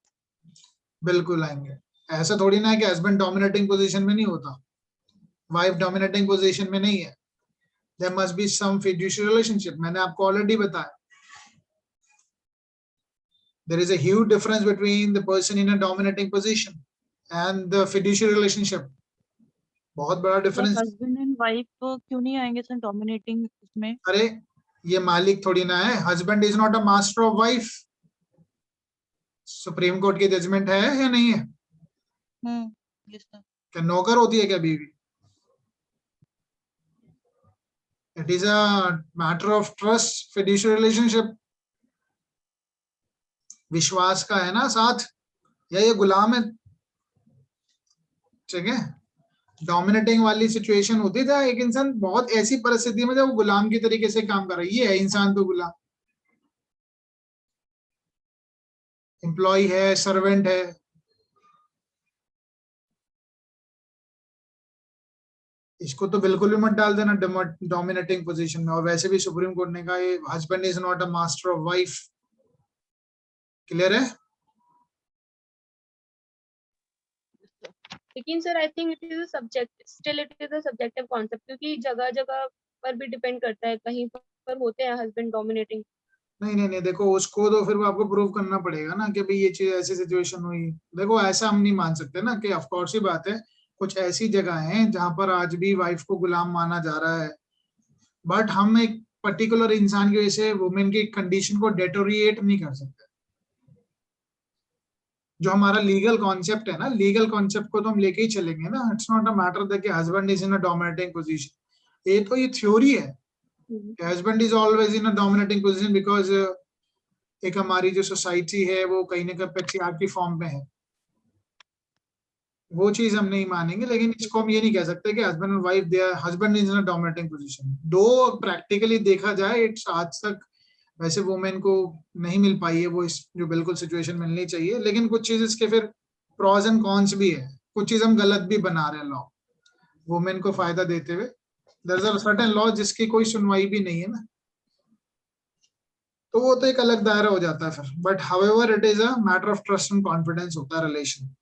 Speaker 1: बिल्कुल आएंगे। ऐसा थोड़ी ना है कि हस्बैंड डोमिनेटिंग पोजीशन में नहीं होता, वाइफ डोमिनेटिंग पोजीशन में नहीं है। There must be some fiduciary relationship. मैंने आपको ऑलरेडी बताया, there is a huge difference between the person in a dominating position and the fiduciary relationship. बहुत बड़ा डिफरेंस।
Speaker 3: हस्बैंड एंड वाइफ क्यों नहीं आएंगे सर डोमिनेटिंग उसमें?
Speaker 1: अरे ये मालिक थोड़ी ना है, husband is not a master of wife. Supreme court की जजमेंट है या नहीं है?
Speaker 3: Yes sir.
Speaker 1: क्या नौकर होती है क्या बीवी? It is a matter of trust, fiducial relationship. विश्वास का है ना साथ, या ये गुलाम है? ठीक है, डोमिनेटिंग वाली सिचुएशन होती था एक इंसान बहुत ऐसी परिस्थिति में जब वो गुलाम की तरीके से काम कर रहा है, ये है इंसान तो गुलाम। एम्प्लॉय है, सर्वेंट है। इसको तो बिल्कुल भी मत डाल देना डोमिनेटिंग पोजीशन में। और वैसे भी सुप्रीम कोर्ट ने कहा ये husband is not a master of wife. Clear है?
Speaker 2: लेकिन sir I think it is a subject, still it is a subjective concept, क्योंकि जगह जगह पर भी डिपेंड करता है, कहीं पर होते हैं हस्बैंड डोमिनेटिंग।
Speaker 1: नहीं नहीं नहीं, देखो उसको तो फिर आपको प्रूव करना पड़ेगा ना कि भाई ये चीज ऐसी सिचुएशन हुई। देखो ऐसा हम नहीं मान सकते ना कि ऑफ कोर्स ही बात है, कुछ ऐसी जगह है जहां पर आज भी वाइफ को गुलाम माना जा रहा है, बट हम एक पर्टिकुलर इंसान की वजह से वुमेन की कंडीशन को डेटोरिएट नहीं कर सकते। जो हमारा लीगल कॉन्सेप्ट है ना, लीगल कॉन्सेप्ट को तो हम लेके ही चलेंगे ना। It's not a matter that कि husband is in a dominating position. ये थ्योरी है, husband is always in a dominating position because एक हमारी जो सोसाइटी है वो कहीं ना कहीं पैट्रियार्की फॉर्म में है। वो चीज हम नहीं मानेंगे, लेकिन इसको हम ये नहीं कह सकते कि husband and wife they are husband is in a dominating position. Though practically देखा जाए, इट्स आज तक वैसे वुमेन को नहीं मिल पाई है वो इस जो बिल्कुल सिचुएशन मिलनी चाहिए। लेकिन कुछ चीज इसके फिर प्रॉज एंड कॉन्स भी है, कुछ चीज हम गलत भी बना रहे हैं लॉ वुमेन को फायदा देते हुए। There is a certain law जिसकी कोई सुनवाई भी नहीं है ना, तो वो तो एक अलग दायरा हो जाता है फिर। But however it is a matter of trust and confidence होता है रिलेशन।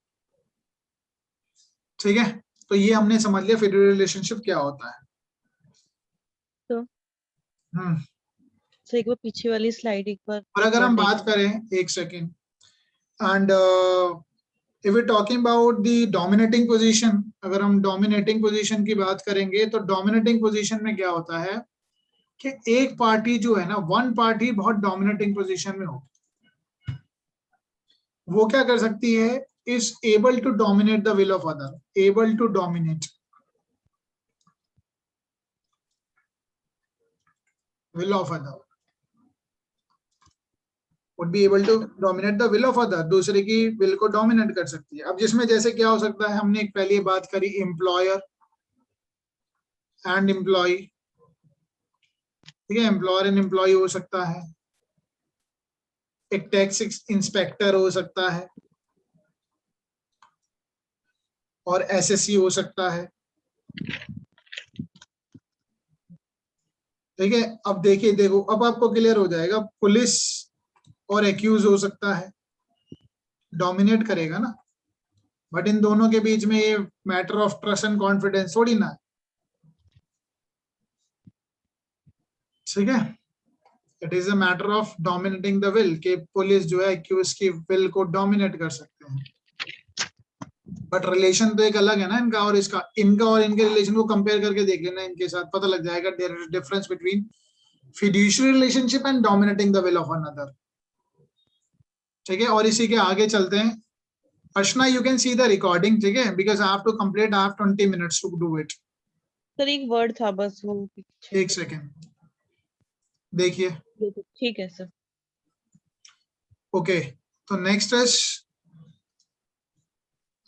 Speaker 1: ठीक है, तो ये हमने समझ लिया फिडुशियल रिलेशनशिप क्या होता है।
Speaker 3: तो
Speaker 1: हम्म।
Speaker 3: सर एक बार पीछे वाली स्लाइड एक बार
Speaker 1: और अगर हम बात करें, एक second, and if we're talking about the dominating position, अगर हम dominating position की बात करेंगे तो dominating position में क्या होता है कि एक पार्टी जो है ना, वन पार्टी बहुत dominating position में हो, वो क्या कर सकती है, is able to dominate the will of other, able to dominate will of other, would be able to dominate the will of other, दूसरे की will को dominate कर सकती है। अब जिसमें जैसे क्या हो सकता है, हमने एक पहले बात करी employer and employee, ठीक है, एम्प्लॉयर एंड एम्प्लॉय हो सकता है, एक टैक्स इंस्पेक्टर हो सकता है, और एसएससी हो सकता है। ठीक है, अब देखिए, देखो अब आपको क्लियर हो जाएगा, पुलिस और एक्यूज हो सकता है, डोमिनेट करेगा ना, बट इन दोनों के बीच में ये matter of trust and confidence थोड़ी ना है। ठीक है, it is a matter of dominating the will, कि पुलिस जो है एक्यूज की विल को डोमिनेट कर सकते हैं। बट रिलेशन तो एक अलग है ना इनका और इसका, इनका और इनके रिलेशन को कंपेयर करके देख लेना, इनके साथ पता लग जाएगा there is difference between fiduciary relationship and dominating the will of another। ठीक है, और इसी के आगे चलते हैं। Archana, you can see the recording, ठीक है, because I have to complete, I have 20 minutes to do it.
Speaker 3: Sir एक वर्ड था बस वो पीछे।
Speaker 1: एक सेकेंड, देखिए।
Speaker 3: ठीक है सर।
Speaker 1: ओके, तो नेक्स्ट है,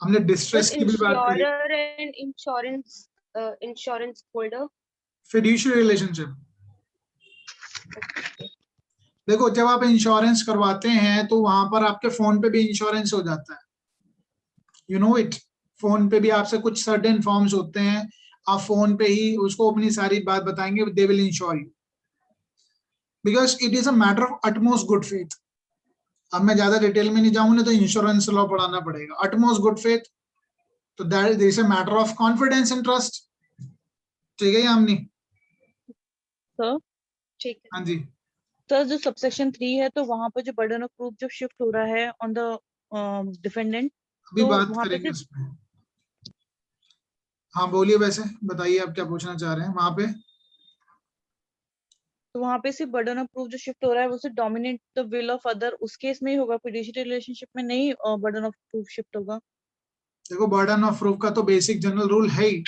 Speaker 1: हमने डिस्ट्रेस की भी बात करी,
Speaker 2: insurer and insurance holder,
Speaker 1: fiduciary relationship. देखो जब आप इंश्योरेंस करवाते हैं तो वहां पर आपके फोन पे भी इंश्योरेंस हो जाता है, यू नो इट। फोन पे भी आपसे कुछ सर्टेन फॉर्म्स होते हैं, आप फोन पे ही उसको अपनी सारी बात बताएंगे, they will ensure you, because it is a matter of utmost good faith. अब मैं ज्यादा डिटेल में नहीं जाऊंगा, तो इंश्योरेंस लॉ पढ़ाना पड़ेगा. अटमोस्ट गुड फेथ, तो that is a matter of confidence and trust. ठीक है यामिनी?
Speaker 3: सर
Speaker 2: ठीक है.
Speaker 1: हाँ जी.
Speaker 3: सर जो सबसेक्शन 3 है, तो वहां पर जो बर्डन ऑफ प्रूफ जो शिफ्ट हो रहा है ऑन द डिफेंडेंट,
Speaker 1: अभी
Speaker 3: तो
Speaker 1: बात
Speaker 3: वहां पे
Speaker 1: करेंगे
Speaker 3: सिर्फ,
Speaker 1: उस पर. हाँ बोलिए, वैसे बताइए आप क्या पूछना चाह रहे हैं वहां पे.
Speaker 3: तो वहां पे सिर्फ बर्डन ऑफ प्रूफ जो शिफ्ट हो रहा है वो सिर्फ dominate the will of other, उस केस में ही होगा, फिड्यूशियरी रिलेशनशिप में नहीं बर्डन ऑफ प्रूफ शिफ्ट होगा.
Speaker 1: देखो, बर्डन ऑफ प्रूफ का तो बेसिक जनरल रूल है ही,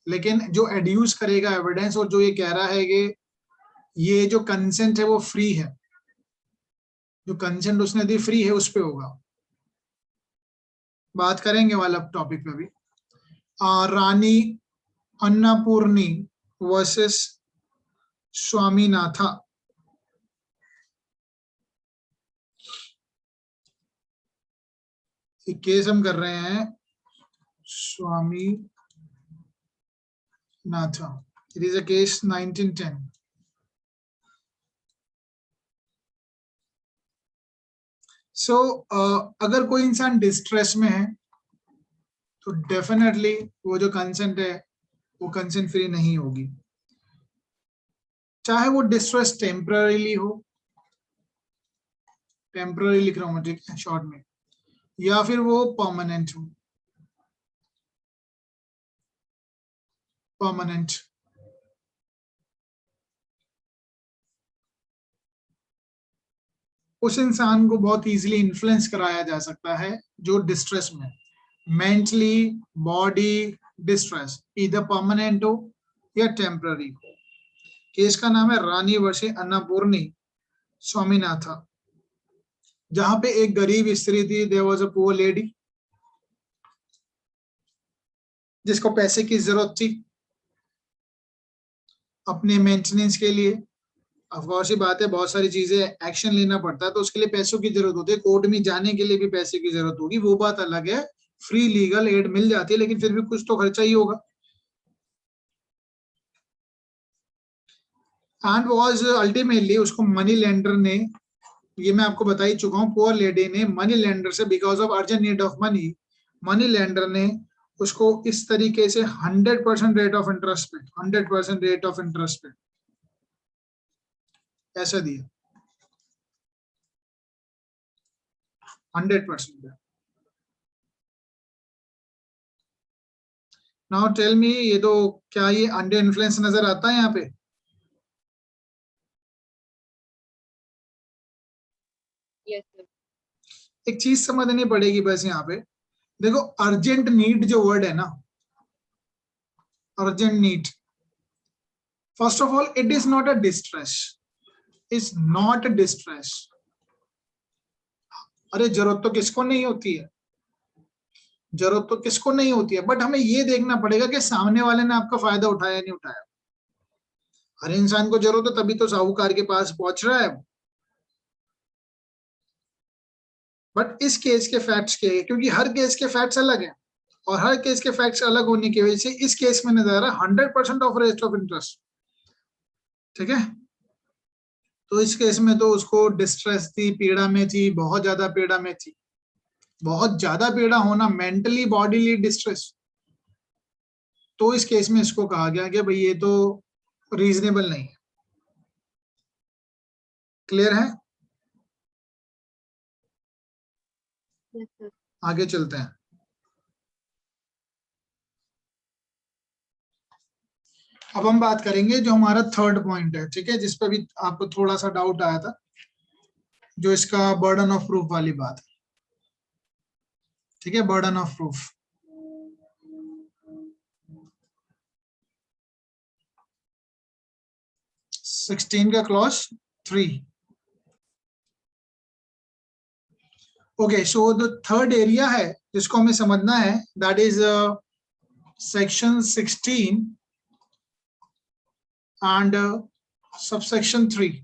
Speaker 1: लेकिन जो एड्यूस करेगा एविडेंस और जो ये कह रहा है कि ये जो कंसेंट है वो फ्री है, जो कंसेंट उसने दी फ्री है, उस पे होगा. बात करेंगे वाला टॉपिक पे भी. रानी अन्नपूर्णी वर्सेस स्वामीनाथा. एक केस हम कर रहे हैं स्वामी नाथा. It is a case 1910. सो अगर कोई इंसान डिस्ट्रेस में है तो डेफिनेटली वो जो कंसेंट है वो कंसेंट फ्री नहीं होगी, चाहे वो डिस्ट्रेस टेम्पररीली हो, टेम्पररी लिख रहा हूं मैं, ठीक है, शॉर्ट में, या फिर वो परमानेंट हो, परमानेंट. उस इंसान को बहुत इजीली इन्फ्लुएंस कराया जा सकता है जो डिस्ट्रेस में, मेंटली बॉडी डिस्ट्रेस, इधर परमानेंट हो या टेम्पररी हो. केस का नाम है रानी वर्सेस अन्नपूर्णी स्वामीनाथा, जहां पे एक गरीब स्त्री थी. There was a poor lady जिसको पैसे की जरूरत थी अपने मेंटेनेंस के लिए. ऑफ कोर्स ही बात है, बहुत सारी चीजें एक्शन लेना पड़ता है तो उसके लिए पैसों की जरूरत होती है. कोर्ट में जाने के लिए भी पैसे की जरूरत होगी, वो बात अलग है. फ्री लीगल एड मिल जाती है, लेकिन फिर भी कुछ तो खर्चा ही होगा. एंड वाज अल्टीमेटली उसको मनी लेंडर ने, ये मैं आपको बता ही चुका हूँ, पुअर लेडी ने मनी लेंडर से, because of urgent need of money, money lender ने उसको इस तरीके से 100% रेट ऑफ इंटरेस्ट पे, 100% रेट ऑफ इंटरेस्ट पे ऐसा दिया, 100% पे. नाउ टेल मी, ये तो क्या ये अंडर इन्फ्लुएंस नजर आता है यहाँ पे?
Speaker 2: Yes sir.
Speaker 1: एक चीज समझनी पड़ेगी बस यहाँ पे. देखो, अर्जेंट नीड जो वर्ड है ना, urgent need, first of all it is not a distress, is not a distress. अरे जरूरत तो किसको नहीं होती है, जरूरत तो किसको नहीं होती है, बट हमें ये देखना पड़ेगा कि सामने वाले ने आपका फायदा उठाया नहीं उठाया. हर इंसान को जरूरत है तभी तो साहूकार के पास पहुंच रहा है. बट इस केस के फैक्ट्स के, क्योंकि हर केस के फैक्ट्स अलग हैं, और हर केस के फैक्ट्स अलग होने की वजह से इस केस में नजर आ रहा है 100% ऑफ रेट ऑफ इंटरेस्ट. ठीक है, तो इस केस में तो उसको डिस्ट्रेस थी, पीड़ा में थी, बहुत ज्यादा पीड़ा में थी. बहुत ज्यादा पीड़ा होना, मेंटली बॉडीली डिस्ट्रेस, तो इस केस में इसको कहा गया कि भाई ये तो रीजनेबल नहीं है. क्लियर है?
Speaker 2: Yes sir.
Speaker 1: आगे चलते हैं. अब हम बात करेंगे जो हमारा थर्ड पॉइंट है, ठीक है, जिस पे भी आपको थोड़ा सा डाउट आया था, जो इसका बर्डन ऑफ प्रूफ वाली बात है. ठीक है, बर्डन ऑफ प्रूफ. सिक्सटीन का clause 3. Okay, so the third area है जिसको हमें समझना है, that is section 16 and subsection 3.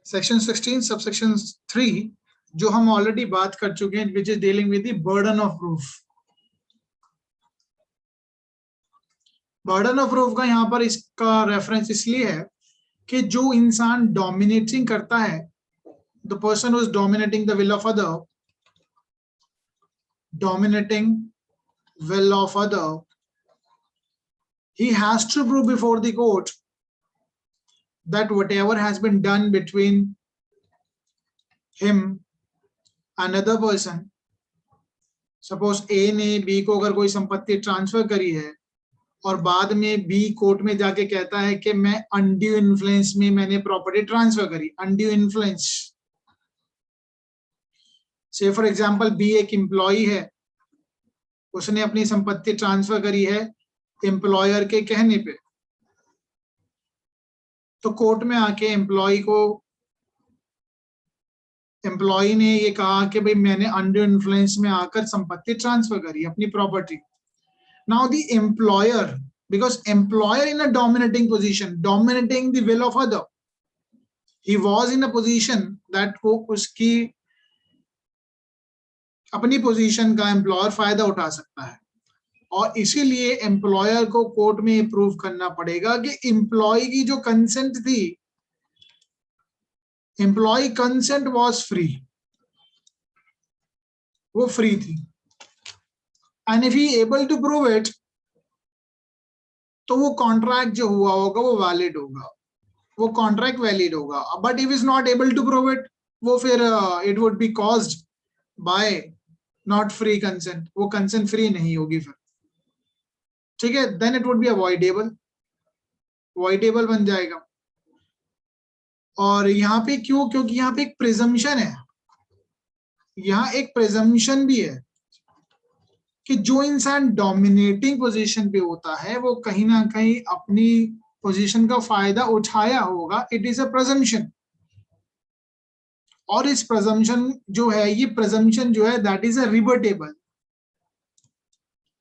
Speaker 1: Section 16 subsection 3 जो हम ऑलरेडी बात कर चुके हैं, which is dealing with the burden of proof. Burden of proof का यहाँ पर इसका रेफरेंस इसलिए है कि जो इंसान डोमिनेटिंग करता है the person who is dominating the will of other, dominating will of other, he has to prove before the court that whatever has been done between him and another person, suppose A ने B को अगर कोई संपत्ति transfer करी है और बाद में बी कोर्ट में जाके कहता है कि मैं अनड्यू इन्फ्लुएंस में मैंने प्रॉपर्टी ट्रांसफर करी, अनड्यू इन्फ्लुएंस, से फॉर एग्जांपल बी एक एम्प्लॉई है, उसने अपनी संपत्ति ट्रांसफर करी है एम्प्लॉयर के कहने पे, तो कोर्ट में आके एम्प्लॉई ने ये कहा कि भाई मैंने अंडर इन्फ्लुएंस में आकर संपत्ति ट्रांसफर करी अपनी property. Now the employer, because employer in a dominating position, dominating the will of other, he was in a position that वो उसकी अपनी पोजीशन का एम्प्लॉयर फायदा उठा सकता है, और इसीलिए एम्प्लॉयर को कोर्ट में प्रूव करना पड़ेगा कि एम्प्लॉय की जो कंसेंट थी, एम्प्लॉय कंसेंट वाज फ्री, वो फ्री थी, and if he able to prove it, तो वो कॉन्ट्रैक्ट जो हुआ होगा वो वैलिड होगा, वो कॉन्ट्रैक्ट वैलिड होगा. But if is not able to prove it, वो फिर it would be caused by not free consent, वो कंसेंट फ्री नहीं होगी फिर, ठीक है, then it would be avoidable, avoidable बन जाएगा. और यहाँ पे क्यों? क्योंकि यहाँ पे एक प्रिजम्पशन है, यहाँ एक प्रिजम्पशन भी है कि जो इंसान डोमिनेटिंग पोजीशन पे होता है वो कहीं ना कहीं अपनी पोजीशन का फायदा उठाया होगा. इट इज अ प्रिजम्पशन, और इस प्रिजम्पशन जो है, ये प्रिजम्पशन जो है दैट इज अ रिबर्टेबल,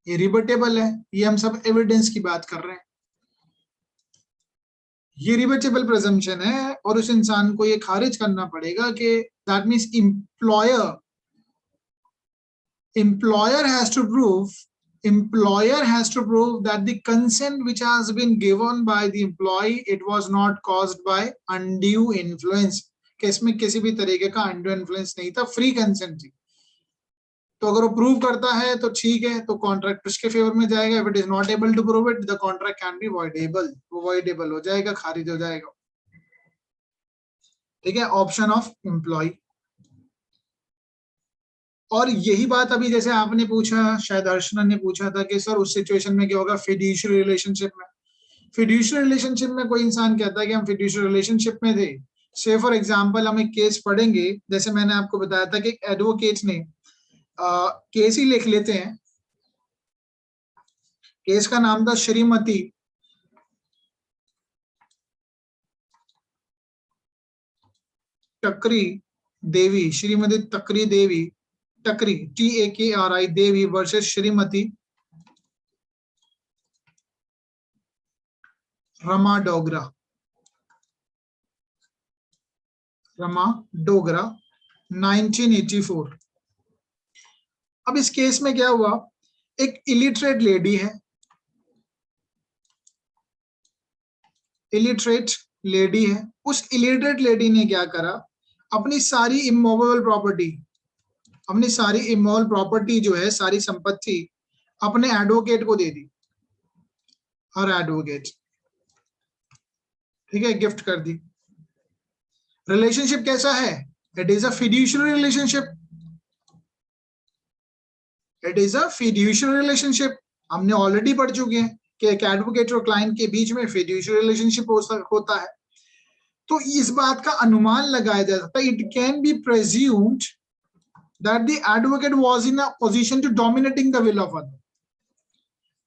Speaker 1: ये रिबर्टेबल है, ये हम सब एविडेंस की बात कर रहे हैं, ये रिबर्टेबल प्रिजम्पशन है, और उस इंसान को ये खारिज करना पड़ेगा कि that means employer has to prove that the consent which has been given by the employee, it was not caused by undue influence, कि इसमें किसी भी तरीके का undue influence नहीं था, फ्री कंसेंट थी. तो अगर वो प्रूव करता है तो ठीक है, तो कॉन्ट्रैक्ट उसके फेवर में जाएगा. If it is not able to prove it, the contract can be voidable, वो वॉइडेबल हो जाएगा, खारिज हो जाएगा, ठीक है. Option of employ. और यही बात अभी जैसे आपने पूछा, शायद अर्चना ने पूछा था कि सर उस सिचुएशन में क्या होगा फिड्यूशियरी रिलेशनशिप में. फिड्यूशियरी रिलेशनशिप में कोई इंसान कहता है कि हम फिड्यूशियरी रिलेशनशिप में थे, से फॉर एग्जांपल हम एक केस पढ़ेंगे, जैसे मैंने आपको बताया था कि एक एडवोकेट ने केस ही लिख लेते हैं, केस का नाम था श्रीमती टकरी देवी, श्रीमती तकरी देवी, टकरी TAKRI देवी वर्सेस श्रीमती रमा डोगरा, रमा डोगरा 1984. अब इस केस में क्या हुआ, एक इलिटरेट लेडी है, इलिटरेट लेडी है, उस इलिटरेट लेडी ने क्या करा, अपनी सारी इमूवेबल प्रॉपर्टी, अपनी सारी इमूवेबल प्रॉपर्टी जो है, सारी संपत्ति अपने एडवोकेट को दे दी, हर एडवोकेट, ठीक है, गिफ्ट कर दी. रिलेशनशिप कैसा है? It is a fiduciary relationship, it is a fiduciary relationship. हमने ऑलरेडी पढ़ चुके हैं कि एक एडवोकेट और क्लाइंट के बीच में फिड्यूशियरी रिलेशनशिप होता है. तो इस बात का अनुमान लगाया जा सकता है, it can be presumed that the advocate was in a position to dominating the will of other.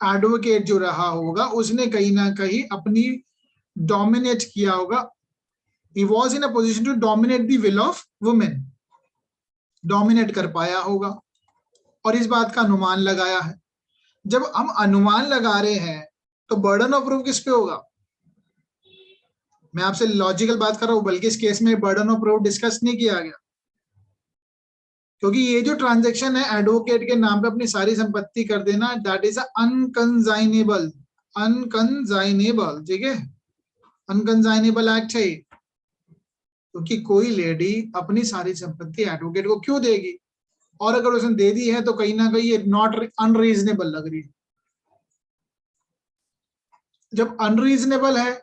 Speaker 1: Advocate जो रहा होगा उसने कहीं ना कहीं अपनी डोमिनेट किया होगा, he was in a position to dominate the will of women, dominate कर पाया होगा, और इस बात का अनुमान लगाया है. जब हम अनुमान लगा रहे हैं तो बर्डन ऑफ प्रूफ किस पे होगा? मैं आपसे लॉजिकल बात कर रहा हूं, बल्कि इस केस में बर्डन ऑफ प्रूफ डिस्कस नहीं किया गया, क्योंकि ये जो ट्रांजैक्शन है एडवोकेट के नाम पे अपनी सारी संपत्ति कर देना, दैट इज अनकंजाइनेबल, अनकंजाइनेबल, ठीक है, अनकंजाइनेबल एक्ट है. क्योंकि कोई लेडी अपनी सारी संपत्ति एडवोकेट को क्यों देगी, और अगर उसने दे दी है तो कहीं ना कहीं ये नॉट अनरीजनेबल लग रही है। जब अनरीजनेबल है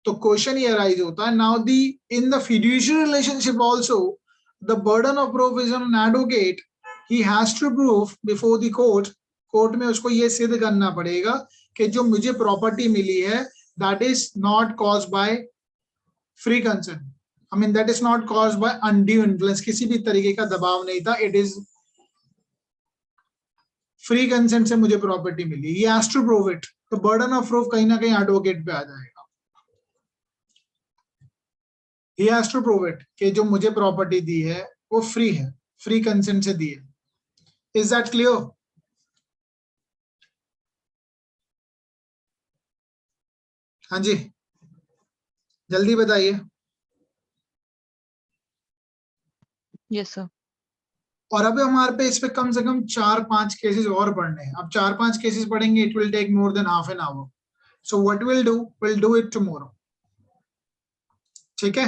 Speaker 1: तो क्वेश्चन ये अराइज होता है, now the in the fiduciary relationship also the burden of proof is on an advocate, he has to prove before the court, court में उसको ये सिद्ध करना पड़ेगा कि जो मुझे प्रॉपर्टी मिली है that is not caused by free consent, I mean that is not caused bye undue influence, किसी भी तरीके का दबाव नहीं था, इट इज फ्री कंसेंट से मुझे प्रॉपर्टी मिली, he has to prove it. तो बर्डन ऑफ प्रूफ कहीं ना कहीं एडवोकेट पे आ जाएगा, he has to prove it कि जो मुझे प्रॉपर्टी दी है वो फ्री है, फ्री कंसेंट से दी है। Is that clear? हाँ जी, जल्दी बताइए।
Speaker 3: Yes sir.
Speaker 1: और अब हमारे पे इस पे कम से कम 4-5 केसेस और पढ़ने हैं। अब 4-5 केसेस पढ़ेंगे, it will take more than half an hour. So what will do it tomorrow. ठीक है,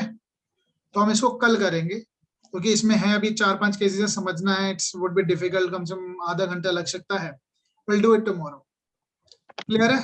Speaker 1: तो हम इसको कल करेंगे क्योंकि इसमें है अभी 4-5 केसेस समझना है, इट्स वुड बी डिफिकल्ट, कम से कम आधा घंटा लग सकता है। Will do it tomorrow. Clear है?